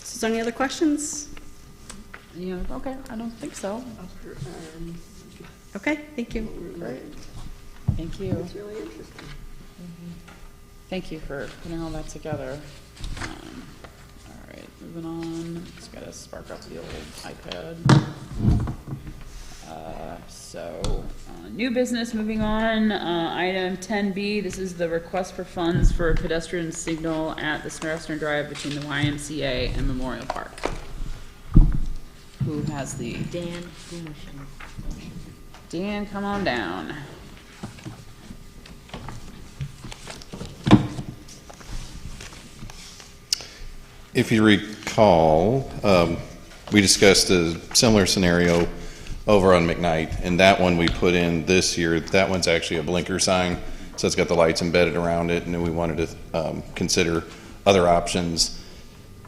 Is there any other questions? Yeah, okay, I don't think so. Upper arm, Okay, thank you. lower leg. Thank you. It's really interesting. Thank you for putting all that together. All right, moving on. Just gotta spark up the old iPad. New business, moving on. Item 10B, this is the request for funds for a pedestrian signal at the Western Drive between the YMCA and Memorial Park. Who has the, Dan Blumenthal. Dan, come on down. If you recall, we discussed a similar scenario over on McKnight, and that one we put in this year. That one's actually a blinker sign, so it's got the lights embedded around it, and then we wanted to consider other options,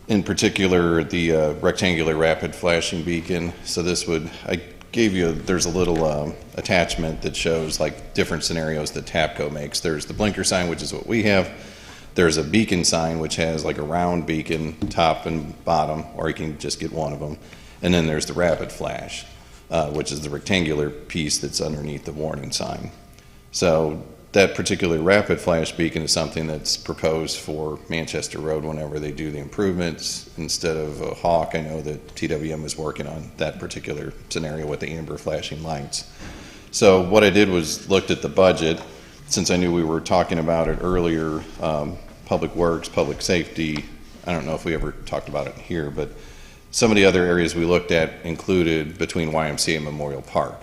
in particular the rectangular rapid flashing beacon. So this would, I gave you, there's a little attachment that shows like different scenarios that TAPCO makes. There's the blinker sign, which is what we have. There's a beacon sign, which has like a round beacon, top and bottom, or you can just get one of them. And then there's the rapid flash, which is the rectangular piece that's underneath the warning sign. So that particular rapid flash beacon is something that's proposed for Manchester Road whenever they do the improvements. Instead of a hawk, I know that TWM is working on that particular scenario with the amber flashing lights. So what I did was looked at the budget, since I knew we were talking about it earlier, public works, public safety. I don't know if we ever talked about it here, but some of the other areas we looked at included between YMCA and Memorial Park.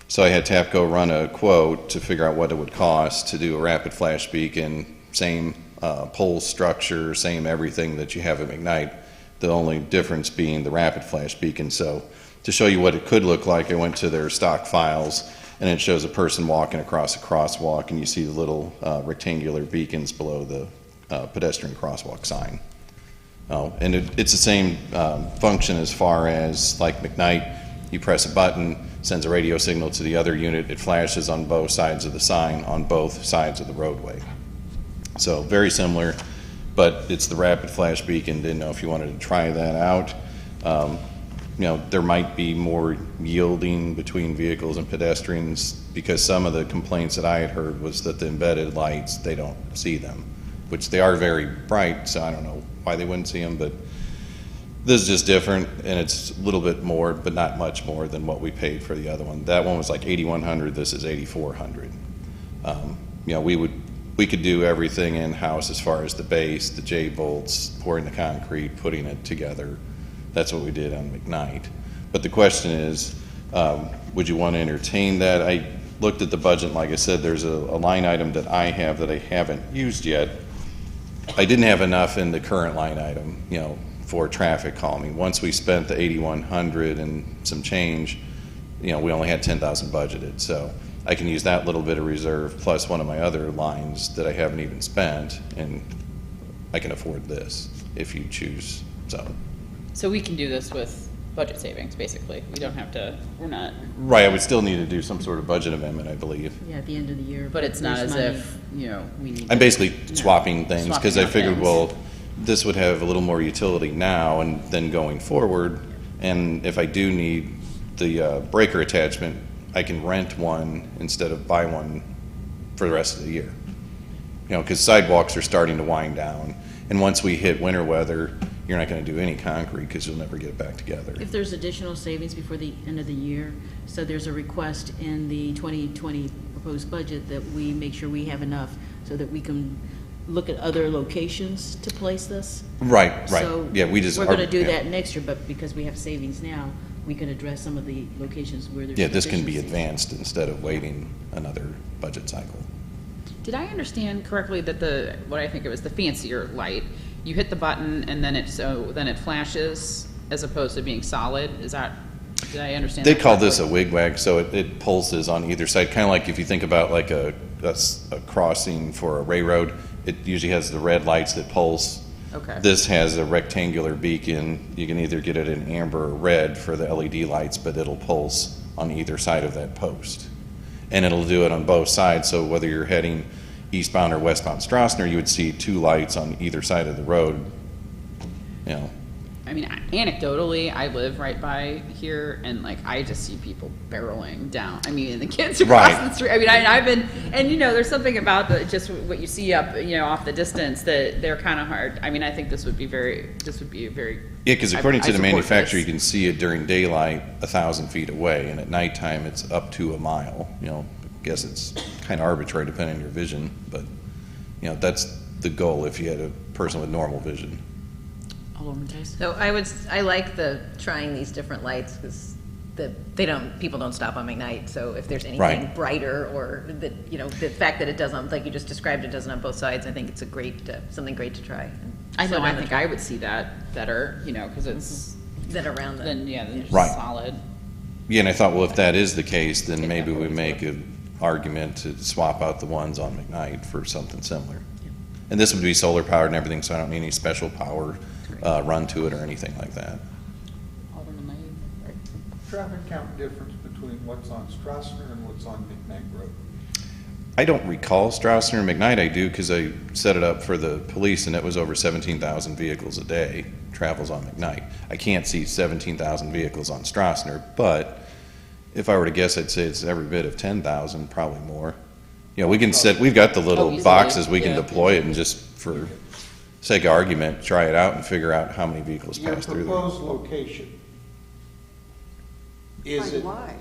So I had TAPCO run a quote to figure out what it would cost to do a rapid flash beacon, same pole structure, same everything that you have at McKnight, the only difference being the rapid flash beacon. So to show you what it could look like, I went to their stock files, and it shows a person walking across a crosswalk, and you see the little rectangular beacons below the pedestrian crosswalk sign. And it's the same function as far as like McKnight. You press a button, sends a radio signal to the other unit. It flashes on both sides of the sign on both sides of the roadway. So very similar, but it's the rapid flash beacon. Didn't know if you wanted to try that out. You know, there might be more yielding between vehicles and pedestrians, because some of the complaints that I had heard was that the embedded lights, they don't see them, which they are very bright, so I don't know why they wouldn't see them, but this is just different, and it's a little bit more, but not much more than what we paid for the other one. That one was like $8,100, this is $8,400. You know, we could do everything in-house as far as the base, the J-bolts, pouring the concrete, putting it together. That's what we did on McKnight. But the question is, would you want to entertain that? I looked at the budget, and like I said, there's a line item that I have that I haven't used yet. I didn't have enough in the current line item, you know, for traffic calming. Once we spent the $8,100 and some change, you know, we only had $10,000 budgeted. So I can use that little bit of reserve plus one of my other lines that I haven't even spent, and I can afford this if you choose. So we can do this with budget savings, basically. We don't have to, we're not. Right, I would still need to do some sort of budget amendment, I believe. Yeah, at the end of the year. But it's not there's as money. if, you know, we need. I'm basically No. swapping things, because I Swapping out figured, things. well, this would have a little more utility now and then going forward. And if I do need the breaker attachment, I can rent one instead of buy one for the rest of the year. You know, because sidewalks are starting to wind down. And once we hit winter weather, you're not going to do any concrete because you'll never get it back together. If there's additional savings before the end of the year, so there's a request in the 2020 proposed budget that we make sure we have enough so that we can look at other locations to place this. Right. So Yeah, we just. we're gonna do yeah. that next year, but because we have savings now, we can address some of the locations where there's. Yeah, this can be deficiencies. advanced instead of waiting another budget cycle. Did I understand correctly that what I think it was the fancier light, you hit the button and then then it flashes as opposed to being solid? Did I understand They that call this a correctly? wigwag, so it pulses on either side, kind of like if you think about like a crossing for a railroad, it usually has the red lights that pulse. Okay. This has a rectangular beacon. You can either get it in amber or red for the LED lights, but it'll pulse on either side of that post. And it'll do it on both sides, so whether you're heading eastbound or westbound Strassner, you would see two lights on either side of the road, you know. I mean, anecdotally, I live right by here, and like I just see people barreling down. I mean, the kids are Right. crossing the street. I mean, I've been, and you know, there's something about just what you see up, you know, off the distance that they're kind of hard. I mean, I think this would be a very. Yeah, because according to the support manufacturer, this. you can see it during daylight 1,000 feet away, and at nighttime, it's up to a mile. You know, I guess it's kind of arbitrary depending on your vision, but, you know, that's the goal if you had a person with normal vision. All over the place. So I like trying these different lights, because people don't stop on McKnight, so if there's anything Right. brighter or that, the fact that it does on, like you just described, it does on both sides, I think it's something great to try. I know, Slow I down the think I would see that better, cause it's, Then around the. then just Right. solid. Yeah, and I thought, well, if that is the case, then maybe we make an argument to swap out the ones on McKnight for something similar. And this would be solar powered and everything, so I don't need any special power run to it or anything like that. Alderman Naive, right? Traffic count difference between what's on Strassner and what's on McKnight Road. I don't recall Strausser and McKnight. I do because I set it up for the police, and it was over 17,000 vehicles a day travels on McKnight. I can't see 17,000 vehicles on Strassner, but if I were to guess, I'd say it's every bit of 10,000, probably more. We can we've got the little easily, boxes, we can yeah. deploy it and just for sake of argument, try it out and figure out how many vehicles Your pass through there. proposed location, is By the it, Y.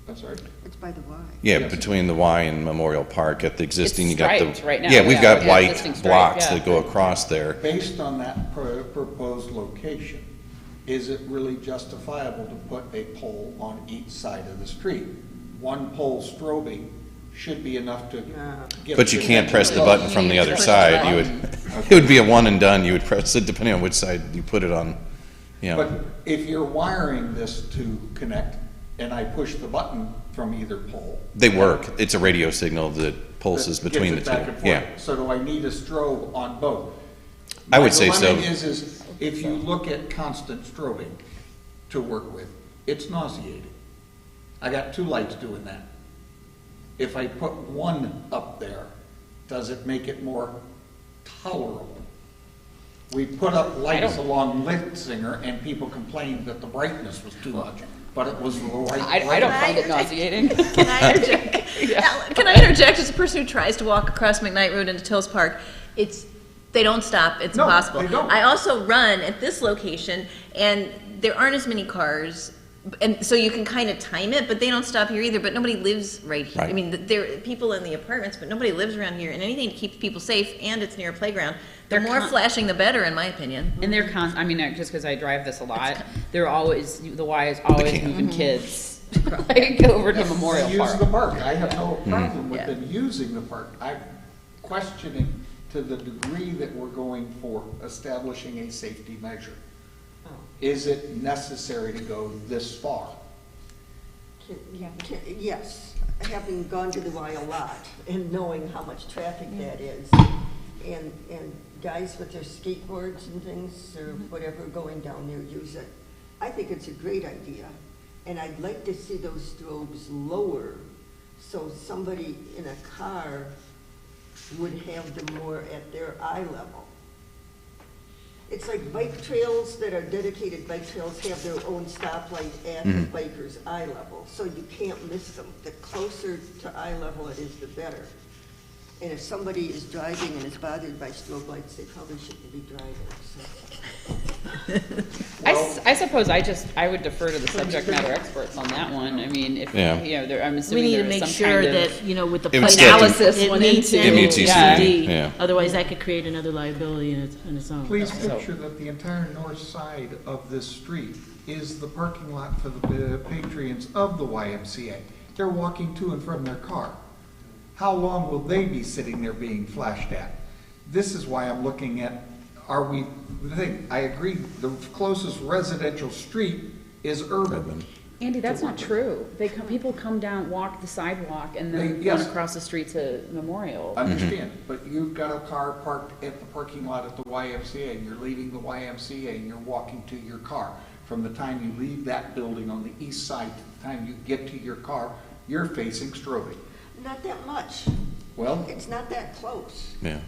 I'm sorry? It's by the Y. Yeah, Yes. between the Y and Memorial Park at the existing, It's you got the. striped right now, Yeah, we've got yeah, existing white stripe, blocks yeah. that go across there. Based on that proposed location, is it really justifiable to put a pole on each side of the street? One pole strobing should be enough to get. But you can't press the button from the other Push the side, you would, button. it would be a one and done, you would press it depending on which side you put it on, But if you're wiring this to connect, and I push the button from either pole. They work, it's a radio signal that pulses that between the gets two, it back and forth. yeah. So do I need a strobe on both? I would My say so. dilemma is if you look at constant strobing to work with, it's nauseating. I got 2 lights doing that. If I put one up there, does it make it more tolerable? We put up lights along Litzinger and people complained that the brightness was too much, but it was the right I don't light. find it nauseating. Can I interject? Can I interject as a person who tries to walk across McKnight Road into Tills Park? They don't stop, it's No, impossible. they don't. I also run at this location, and there aren't as many cars, and so you can kind of time it, but they don't stop here either, but nobody lives right here. I Right. mean, there are people in the apartments, but nobody lives around here, and anything to keep people safe, and it's near a playground. The They're more con- flashing, the better, in my opinion. And they're just because I drive this a lot, they're always, the Y is always moving kids, like, over to Memorial They use the Park. park. I have no problem with Yeah. them using the park. I'm questioning to the degree that we're going for establishing a safety measure. Is it necessary to go this far? Yes, having gone to the Y a lot and knowing how much traffic that is, and guys with their skateboards and things or whatever going down there use it. I think it's a great idea, and I'd like to see those strobes lower so somebody in a car would have them more at their eye level. It's like bike trails that are dedicated bike trails have their own stoplight at the biker's eye level, so you can't miss them. The closer to eye level it is, the better. And if somebody is driving and is bothered by strobe lights, they probably shouldn't be driving, so. I suppose I would defer to the subject matter experts on that one. I mean, if, Yeah. I'm We assuming need there to is make some sure kind that, of with the. It would plan- analysis it went meets into. It meets NHTSA. ECD, yeah. Otherwise, that could create another liability in its own. Please So- picture that the entire north side of this street is the parking lot for the patrons of the YMCA. They're walking to and from their car. How long will they be sitting there being flashed at? This is why I'm looking at, I agree, the closest residential street is urban. Andy, that's not true. People come down, walk the sidewalk, and then run Yes. across the street to Memorial. Understand, but you've got a car parked at the parking lot at the YMCA, and you're leaving the YMCA, and you're walking to your car. From the time you leave that building on the east side to the time you get to your car, you're facing strobing. Not that much. Well, It's not that close. Yeah.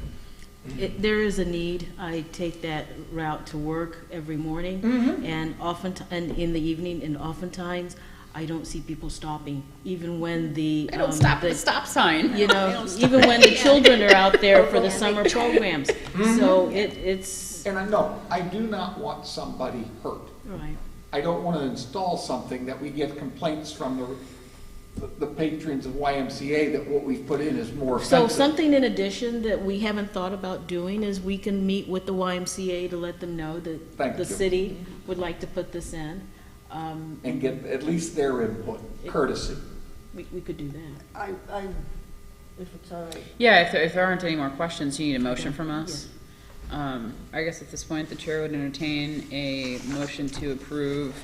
There is a need. I take that route to work every morning, and and in the evening, and oftentimes, I don't see people stopping, even when They don't stop at the stop sign. Even when the children are out there for the summer programs. So it's, and I do not want somebody hurt. right. I don't want to install something that we get complaints from the patrons of YMCA that what we've put in is more So offensive. something in addition that we haven't thought about doing is we can meet with the YMCA to let them know that Thank the you. city would like to put this in. And get at least their input, courtesy. We could do that. If it's all right. Yeah, if there aren't any more questions, you need a motion from us. I guess at this point, the chair would entertain a motion to approve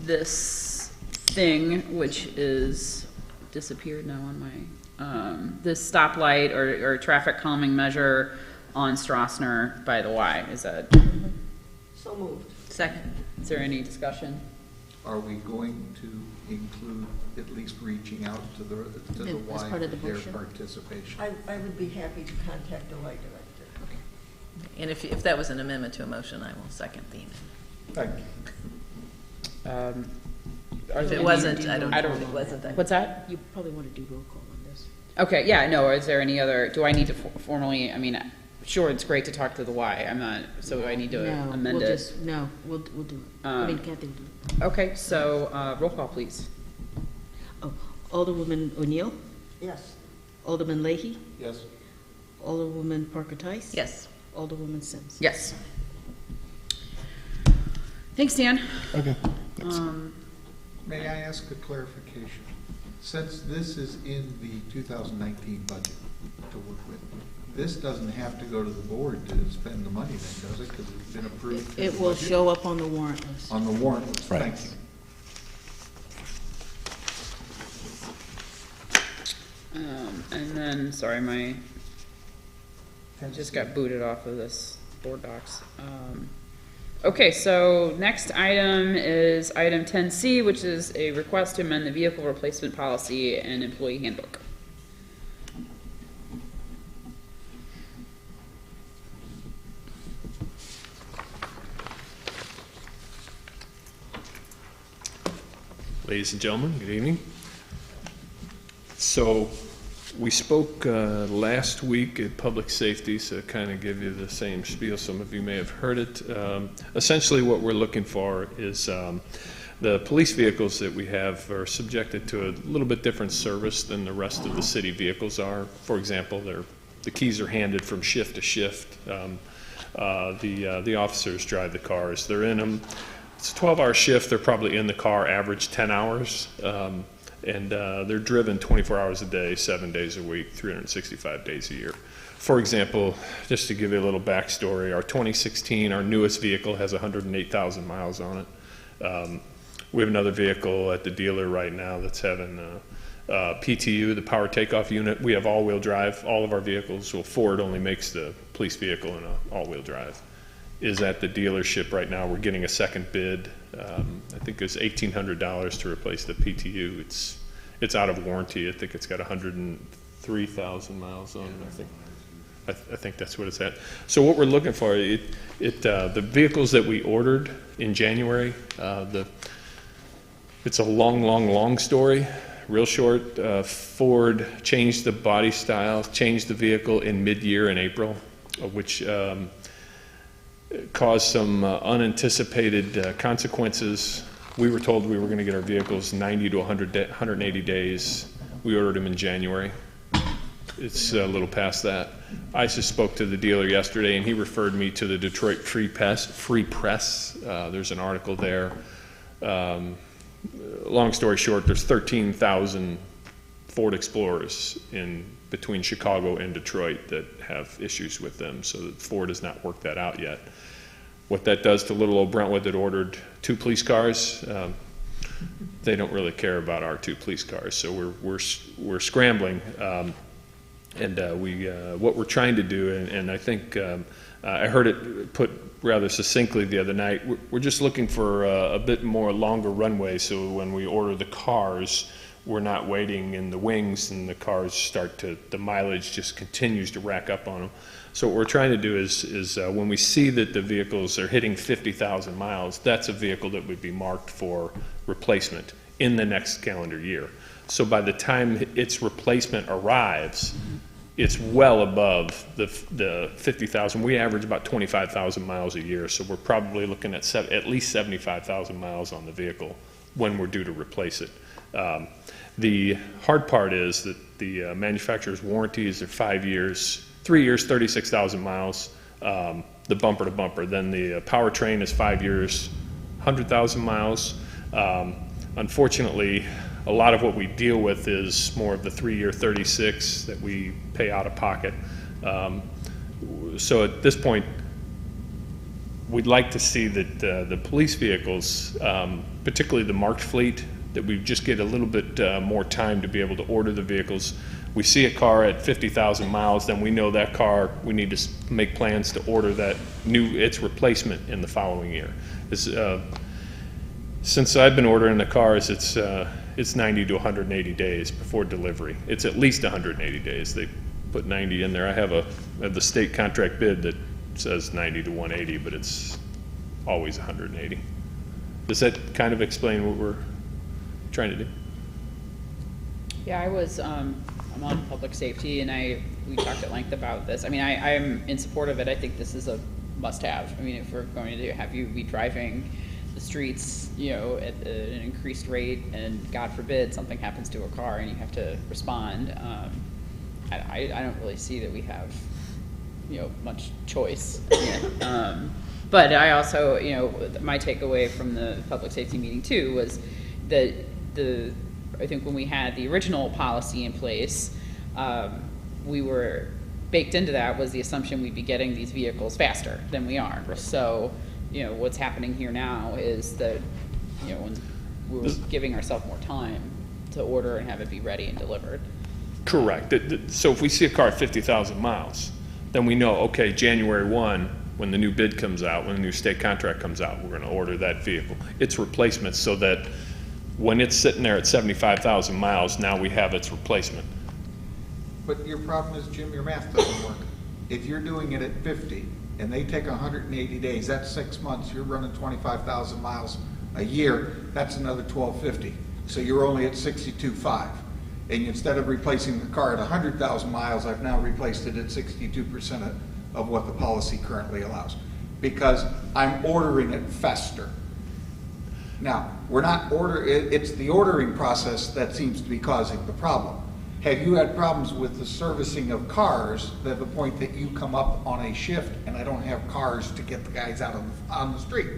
this thing, which is disappeared now on my, this stoplight or traffic calming measure on Strassner by the Y. Is that, So moved. Second. is there any discussion? Are we going to include at least reaching out to the As Y part of for the their motion? participation? I would be happy to contact the Y director. And if that was an amendment to a motion, I will second the amendment. Thank you. Are If there it any- wasn't, I don't I know don't- if it wasn't. What's that? You probably want to do roll call on this. Okay, yeah, no, is there any other, do I need to formally, I mean, sure, it's great to talk to the Y, I'm not, so I need to No, amend we'll it? just, no, we'll do it. I mean, Kathy will do it. Okay, so, roll call, please. Oh, Alderwoman O'Neill, Yes. Alderman Leahy, Yes? Alderwoman Parker Tice. Yes. Alderwoman Sims. Yes. Thanks, Dan. Okay. May I ask a clarification? Since this is in the 2019 budget to work with, this doesn't have to go to the board to spend the money then, does it? Because it's been approved? in It the will budget? show up on the warrant list. On the warrant list, Right. thank you. And then, sorry, I just got booted off of this board docs. Okay, so next item is item 10C, which is a request to amend the vehicle replacement policy and employee handbook. Ladies and gentlemen, good evening. So, we spoke last week at Public Safety, so kind of give you the same spiel. Some of you may have heard it. Essentially, what we're looking for is the police vehicles that we have are subjected to a little bit different service than the rest of the city vehicles are. For example, the keys are handed from shift to shift. The officers drive the cars. They're in them. It's a 12-hour shift. They're probably in the car average 10 hours. And they're driven 24 hours a day, 7 days a week, 365 days a year. For example, just to give you a little backstory, our 2016, our newest vehicle has 108,000 miles on it. We have another vehicle at the dealer right now that's having PTU, the power takeoff unit. We have all-wheel drive. All of our vehicles, well, Ford only makes the police vehicle in an all-wheel drive. Is at the dealership right now. We're getting a second bid. I think it's $1,800 to replace the PTU. It's out of warranty. I think it's got 103,000 miles on it. I think that's what it's at. So what we're looking for, the vehicles that we ordered in January, it's a long story. Real short. Ford changed the body style, changed the vehicle in mid-year in April, which caused some unanticipated consequences. We were told we were going to get our vehicles 90 to 180 days. We ordered them in January. It's a little past that. I just spoke to the dealer yesterday, and he referred me to the Detroit Free Press. There's an article there. Long story short, there's 13,000 Ford Explorers in between Chicago and Detroit that have issues with them, so Ford has not worked that out yet. What that does to little old Brentwood that ordered 2 police cars, they don't really care about our 2 police cars, so we're scrambling. What we're trying to do, and I think I heard it put rather succinctly the other night, we're just looking for a bit more longer runway, so when we order the cars, we're not waiting in the wings and the cars the mileage just continues to rack up on them. So what we're trying to do is when we see that the vehicles are hitting 50,000 miles, that's a vehicle that would be marked for replacement in the next calendar year. So by the time its replacement arrives, it's well above the 50,000. We average about 25,000 miles a year, so we're probably looking at least 75,000 miles on the vehicle when we're due to replace it. The hard part is that the manufacturer's warranties are 5 years, 3 years, 36,000 miles, the bumper to bumper. Then the powertrain is 5 years, 100,000 miles. Unfortunately, a lot of what we deal with is more of the 3-year 36 that we pay out of pocket. So at this point, we'd like to see that the police vehicles, particularly the marked fleet, that we just get a little bit more time to be able to order the vehicles. We see a car at 50,000 miles, then we know that car, we need to make plans to order that its replacement in the following year. Since I've been ordering the cars, it's 90 to 180 days before delivery. It's at least 180 days. They put 90 in there. I have the state contract bid that says 90 to 180, but it's always 180. Does that kind of explain what we're trying to do? Yeah, I'm on public safety, and we talked at length about this. I mean, I'm in support of it. I think this is a must-have. I mean, if we're going to have you be driving the streets, you know, at an increased rate, and God forbid something happens to a car and you have to respond, I don't really see that we have, you know, much choice. But I also, you know, my takeaway from the public safety meeting too was that I think when we had the original policy in place, we were baked into that was the assumption we'd be getting these vehicles faster than we are. So, you know, what's happening here now is that, you know, when we're giving ourselves more time to order and have it be ready and delivered. Correct. So if we see a car at 50,000 miles, then we know, okay, January 1, when the new bid comes out, when the new state contract comes out, we're going to order that vehicle. Its replacement, so that when it's sitting there at 75,000 miles, now we have its replacement. But your problem is, Jim, your math doesn't work. If you're doing it at 50 and they take 180 days, that's 6 months, you're running 25,000 miles a year, that's another 1,250. So you're only at 62.5. And instead of replacing the car at 100,000 miles, I've now replaced it at 62% of what the policy currently allows, because I'm ordering it faster. Now, it's the ordering process that seems to be causing the problem. Have you had problems with the servicing of cars to the point that you come up on a shift and I don't have cars to get the guys out on the street?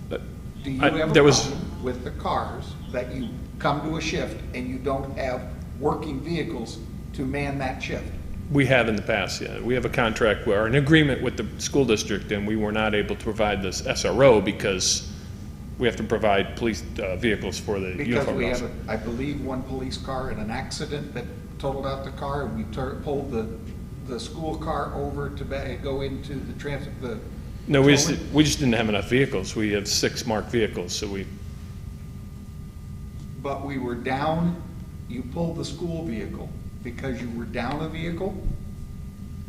Do you have a problem with the cars that you come to a shift and you don't have working vehicles to man that shift? We have in the past, yeah. We have a contract or an agreement with the school district, and we were not able to provide this SRO because we have to provide police vehicles for the uniform. Because we have, I believe, one police car in an accident that totaled out the car, and we pulled the school car over to go into the transit. No, we just didn't have enough vehicles. We have 6 marked vehicles, so we. But we were down. You pulled the school vehicle because you were down a vehicle.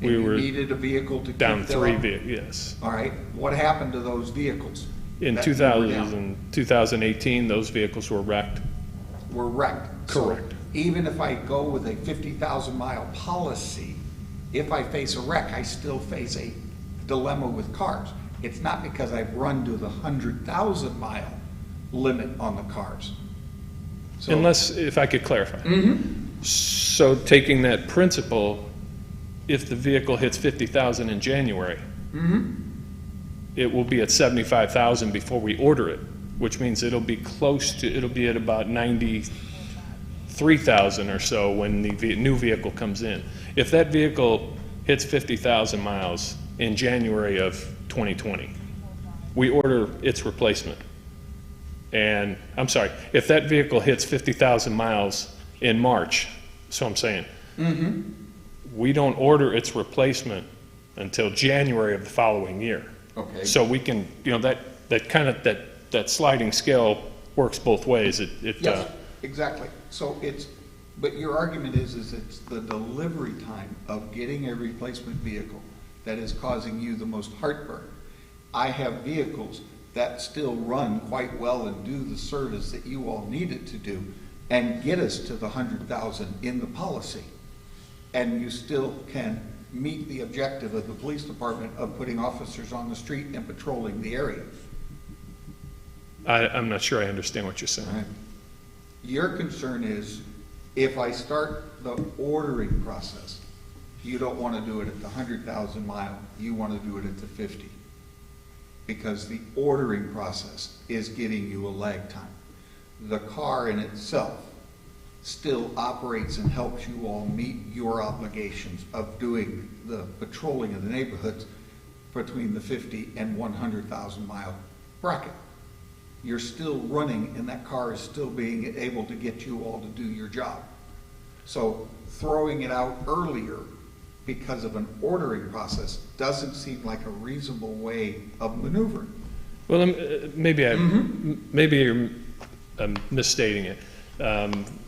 And we were needed a vehicle to down 3 vehicles. Yes. All right. What happened to those vehicles? In 2018, those vehicles were wrecked. Were wrecked. Correct. So even if I go with a 50,000 mile policy, if I face a wreck, I still face a dilemma with cars. It's not because I've run to the 100,000 mile limit on the cars. So, unless, if I could clarify. Mm-hmm. So taking that principle, if the vehicle hits 50,000 in January, mm-hmm. it will be at 75,000 before we order it, which means it'll be at about 93,000 or so when the new vehicle comes in. If that vehicle hits 50,000 miles in January of 2020, we order its replacement. And, I'm sorry, if that vehicle hits 50,000 miles in March, so I'm saying, mm-hmm. we don't order its replacement until January of the following year. Okay. So we can, that sliding scale works both ways. Yes, exactly. So but your argument is it's the delivery time of getting a replacement vehicle that is causing you the most heartburn. I have vehicles that still run quite well and do the service that you all need it to do and get us to the 100,000 in the policy. And you still can meet the objective of the police department of putting officers on the street and patrolling the area. I'm not sure I understand what you're saying. Right. Your concern is if I start the ordering process, you don't want to do it at the 100,000 mile, you want to do it at the 50. because the ordering process is getting you a lag time. The car in itself still operates and helps you all meet your obligations of doing the patrolling of the neighborhoods between the 50 and 100,000 mile bracket. You're still running, and that car is still being able to get you all to do your job. So throwing it out earlier because of an ordering process doesn't seem like a reasonable way of maneuvering. Well, maybe you're misstating it.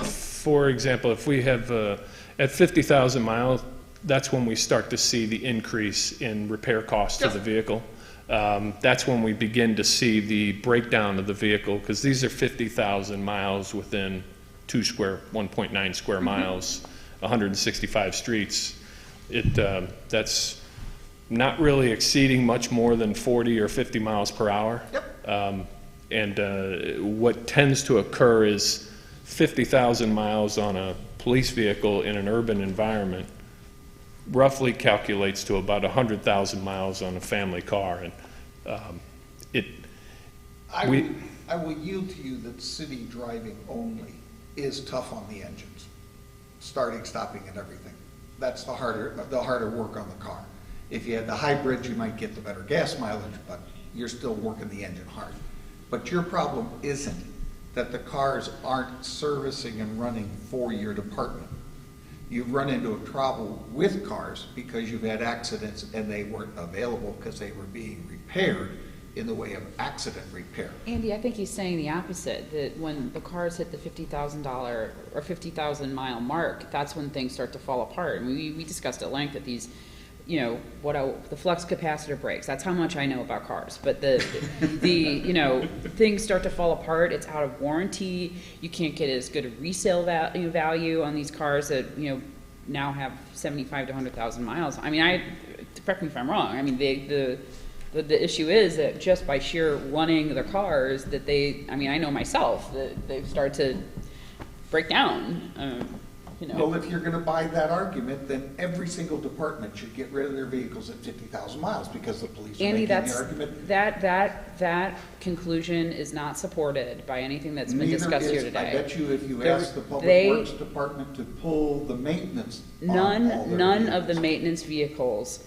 For example, if we have, at 50,000 miles, that's when we start to see the increase in repair costs of the vehicle. That's when we begin to see the breakdown of the vehicle, because these are 50,000 miles within 1.9 square miles, 165 streets. That's not really exceeding much more than 40 or 50 miles per hour. And what tends to occur is 50,000 miles on a police vehicle in an urban environment roughly calculates to about 100,000 miles on a family car. And I will yield to you that city driving only is tough on the engines, starting, stopping, and everything. That's the harder work on the car. If you had the hybrid, you might get the better gas mileage, but you're still working the engine hard. But your problem isn't that the cars aren't servicing and running for your department. You've run into a trouble with cars because you've had accidents and they weren't available because they were being repaired in the way of accident repair. Andy, I think he's saying the opposite, that when the cars hit the $50,000 or 50,000 mile mark, that's when things start to fall apart. And we discussed at length that these, you know, the flux capacitor breaks. That's how much I know about cars. But the you know, things start to fall apart. It's out of warranty. You can't get as good a resale value on these cars that, you know, now have 75 to 100,000 miles. I mean, correct me if I'm wrong. I mean, the issue is that just by sheer running the cars that I mean, I know myself that they've started to break down. You know. Well, if you're gonna buy that argument, then every single department should get rid of their vehicles at 50,000 miles because the police are Andy, making the argument. that conclusion is not supported by anything that's been discussed here today. I bet you if you ask the Public Works Department to pull the maintenance on all their None vehicles. of the maintenance vehicles,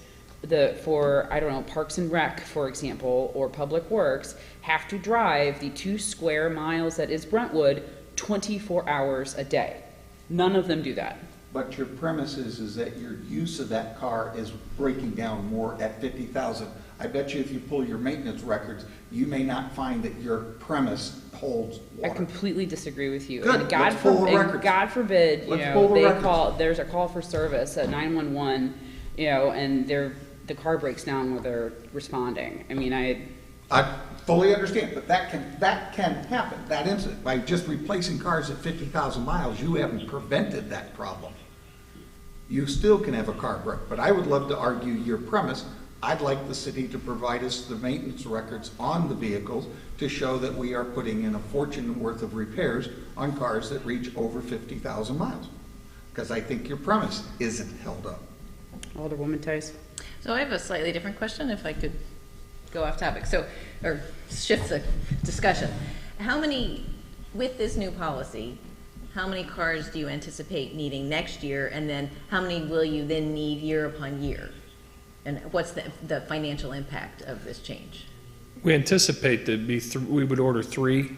for, I don't know, Parks and Rec, for example, or Public Works, have to drive the 2 square miles that is Brentwood 24 hours a day. None of them do that. But your premise is that your use of that car is breaking down more at 50,000. I bet you if you pull your maintenance records, you may not find that your premise holds water. I completely disagree with you. Good. And Let's pull the records. God forbid, you Let's know, pull the records. there's a call for service at 911, you know, and the car breaks down while they're responding. I mean, I fully understand, but that can happen, that incident. By just replacing cars at 50,000 miles, you haven't prevented that problem. You still can have a car break, but I would love to argue your premise. I'd like the city to provide us the maintenance records on the vehicles to show that we are putting in a fortune worth of repairs on cars that reach over 50,000 miles. Because I think your premise isn't held up. Alderwoman Tice. So I have a slightly different question, if I could go off topic, or shift the discussion. With this new policy, how many cars do you anticipate needing next year, and then how many will you then need year upon year? And what's the financial impact of this change? we anticipate to be, we would order 3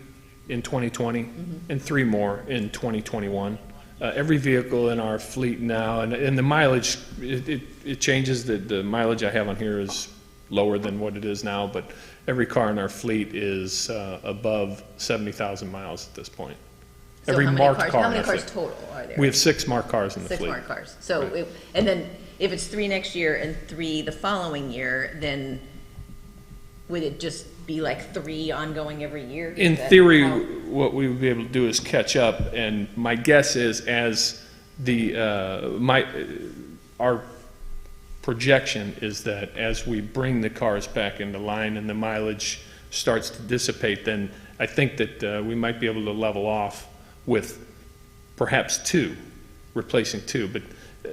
in 2020 and 3 more in 2021. Every vehicle in our fleet now, and the mileage, it changes. The mileage I have on here is lower than what it is now, but every car in our fleet is above 70,000 miles at this point. So Every marked car. How many cars total are there? We have 6 marked cars in the fleet. 6 marked cars. So, Right. and then if it's 3 next year and 3 the following year, then would it just be like 3 ongoing every year? In theory, what we would be able to do is catch up, and my guess is as the, our projection is that as we bring the cars back into line and the mileage starts to dissipate, then I think that we might be able to level off with perhaps 2, replacing 2, but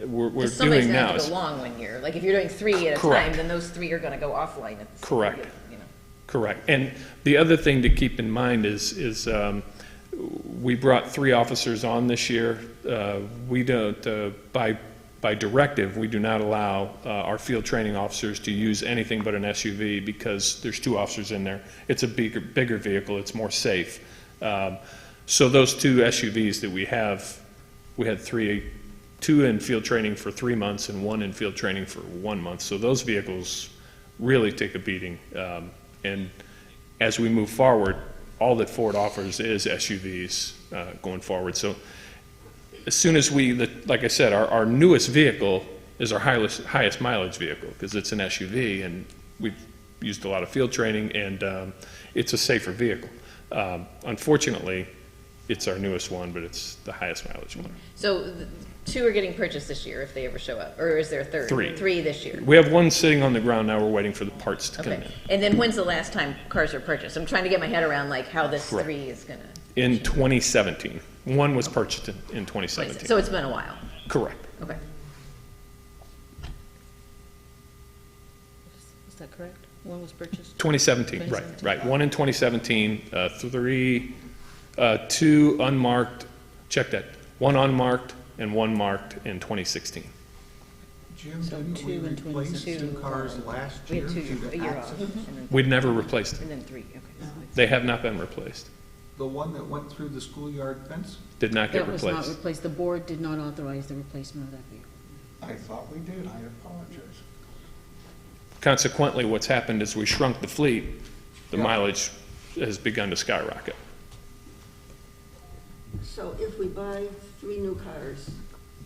we're doing now. Somebody's gonna have to go long 1 year. Like if you're doing 3 at a Correct. time, then those 3 are gonna go offline. Correct. You know. Correct. And the other thing to keep in mind is we brought 3 officers on this year. We don't, by directive, we do not allow our field training officers to use anything but an SUV because there's 2 officers in there. It's a bigger vehicle. It's more safe. So those 2 SUVs that we had 2 in field training for 3 months and 1 in field training for 1 month. So those vehicles really take a beating. And as we move forward, all that Ford offers is SUVs going forward. So as soon as like I said, our newest vehicle is our highest mileage vehicle because it's an SUV, and we've used a lot of field training, and it's a safer vehicle. Unfortunately, it's our newest one, but it's the highest mileage one. So 2 are getting purchased this year if they ever show up, or is there a third? 3. 3 this year. We have 1 sitting on the ground now. We're waiting for the parts to come Okay. in. And then when's the last time cars were purchased? I'm trying to get my head around like how this Correct. 3 is gonna. In 2017. 1 was purchased in 2017. So it's been a while. Correct. Okay. Is that correct? When was purchased? 2017, right. 1 in 2017, 2 unmarked, check that, 1 unmarked and 1 marked in 2016. Jim, So didn't 2 we in replace 22, 2 cars last We year? had 2 due to a year off. accidents? And then- We'd never replaced them. And then 3, okay. They have not been replaced. The one that went through the schoolyard fence? Did not get That was not replaced. replaced. The board did not authorize the replacement of that vehicle. I thought we did, I apologize. Consequently, what's happened is we shrunk the fleet, the Yeah. mileage has begun to skyrocket. So if we buy 3 new cars,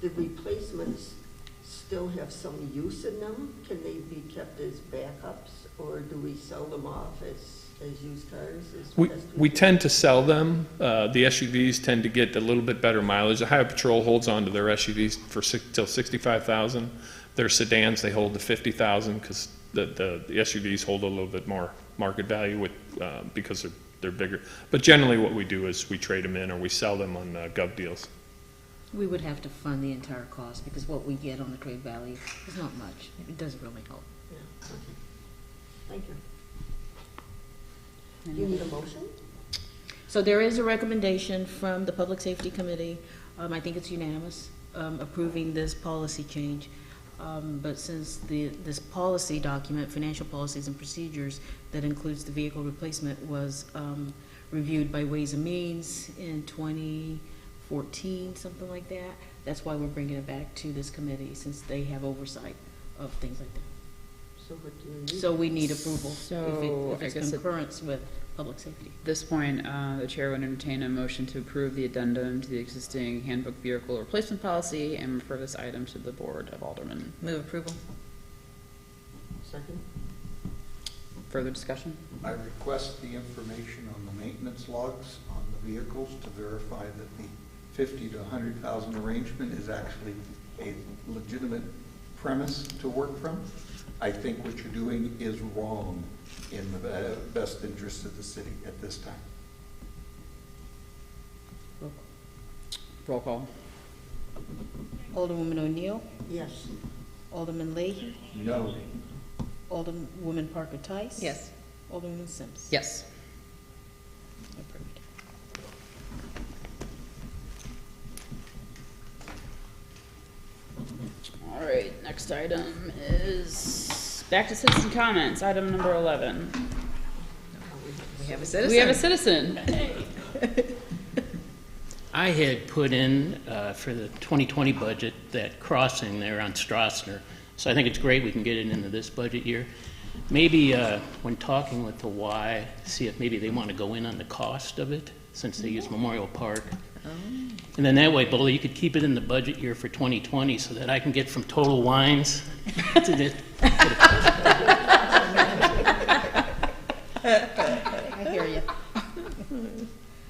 the replacements still have some use in them? Can they be kept as backups, or do we sell them off as used cars? We tend to sell them. The SUVs tend to get a little bit better mileage. The Highway Patrol holds on to their SUVs till 65,000. Their sedans, they hold to 50,000 because the SUVs hold a little bit more market value because they're bigger. But generally what we do is we trade them in or we sell them on gov deals. We would have to fund the entire cost because what we get on the trade value is not much. It doesn't really help. Yeah, okay. Thank you. Do you need a motion? So there is a recommendation from the Public Safety Committee, I think it's unanimous, approving this policy change. But since this policy document, financial policies and procedures, that includes the vehicle replacement, was reviewed by Ways and Means in 2014, something like that, that's why we're bringing it back to this committee, since they have oversight of things like that. So what do you need? So we need approval So, if I it's guess concurrence with public safety. At this point, the chair would entertain a motion to approve the addendum to the existing handbook vehicle replacement policy and refer this item to the Board of Aldermen. Move approval. Second? Further discussion? I request the information on the maintenance logs on the vehicles to verify that the 50 to 100,000 arrangement is actually a legitimate premise to work from. I think what you're doing is wrong in the best interest of the city at this time. Roll call. Alderwoman O'Neill, Yes. Alderman Leahy, No. Alderwoman Parker Tice. Yes. Alderwoman Sims. Yes. Approved. All right, next item is back to citizen comments, item number 11. We have a citizen. We have a citizen. I had put in for the 2020 budget that crossing there on Strassner, so I think it's great we can get it into this budget year. Maybe when talking with the Y, see if maybe they want to go in on the cost of it, since they use Memorial Park. And then that way, Bola, you could keep it in the budget year for 2020 so that I can get from Total Wines to the... I hear you.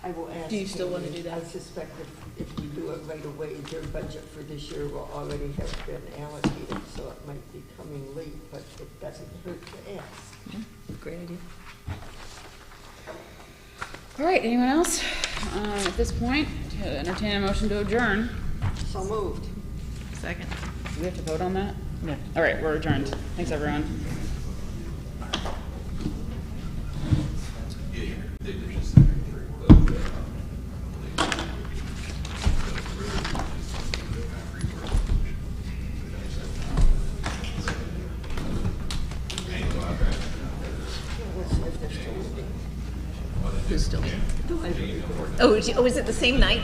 I will ask. Do you still wanna Amy. do that? I suspect if we do it right away, their budget for this year will already have been allocated, so it might be coming late, but it doesn't hurt to ask. Great idea. All right, anyone else? At this point, entertain a motion to adjourn. So moved. Second. Do we have to vote on that? No. All right, we're adjourned. Thanks, everyone. Oh, is it the same night?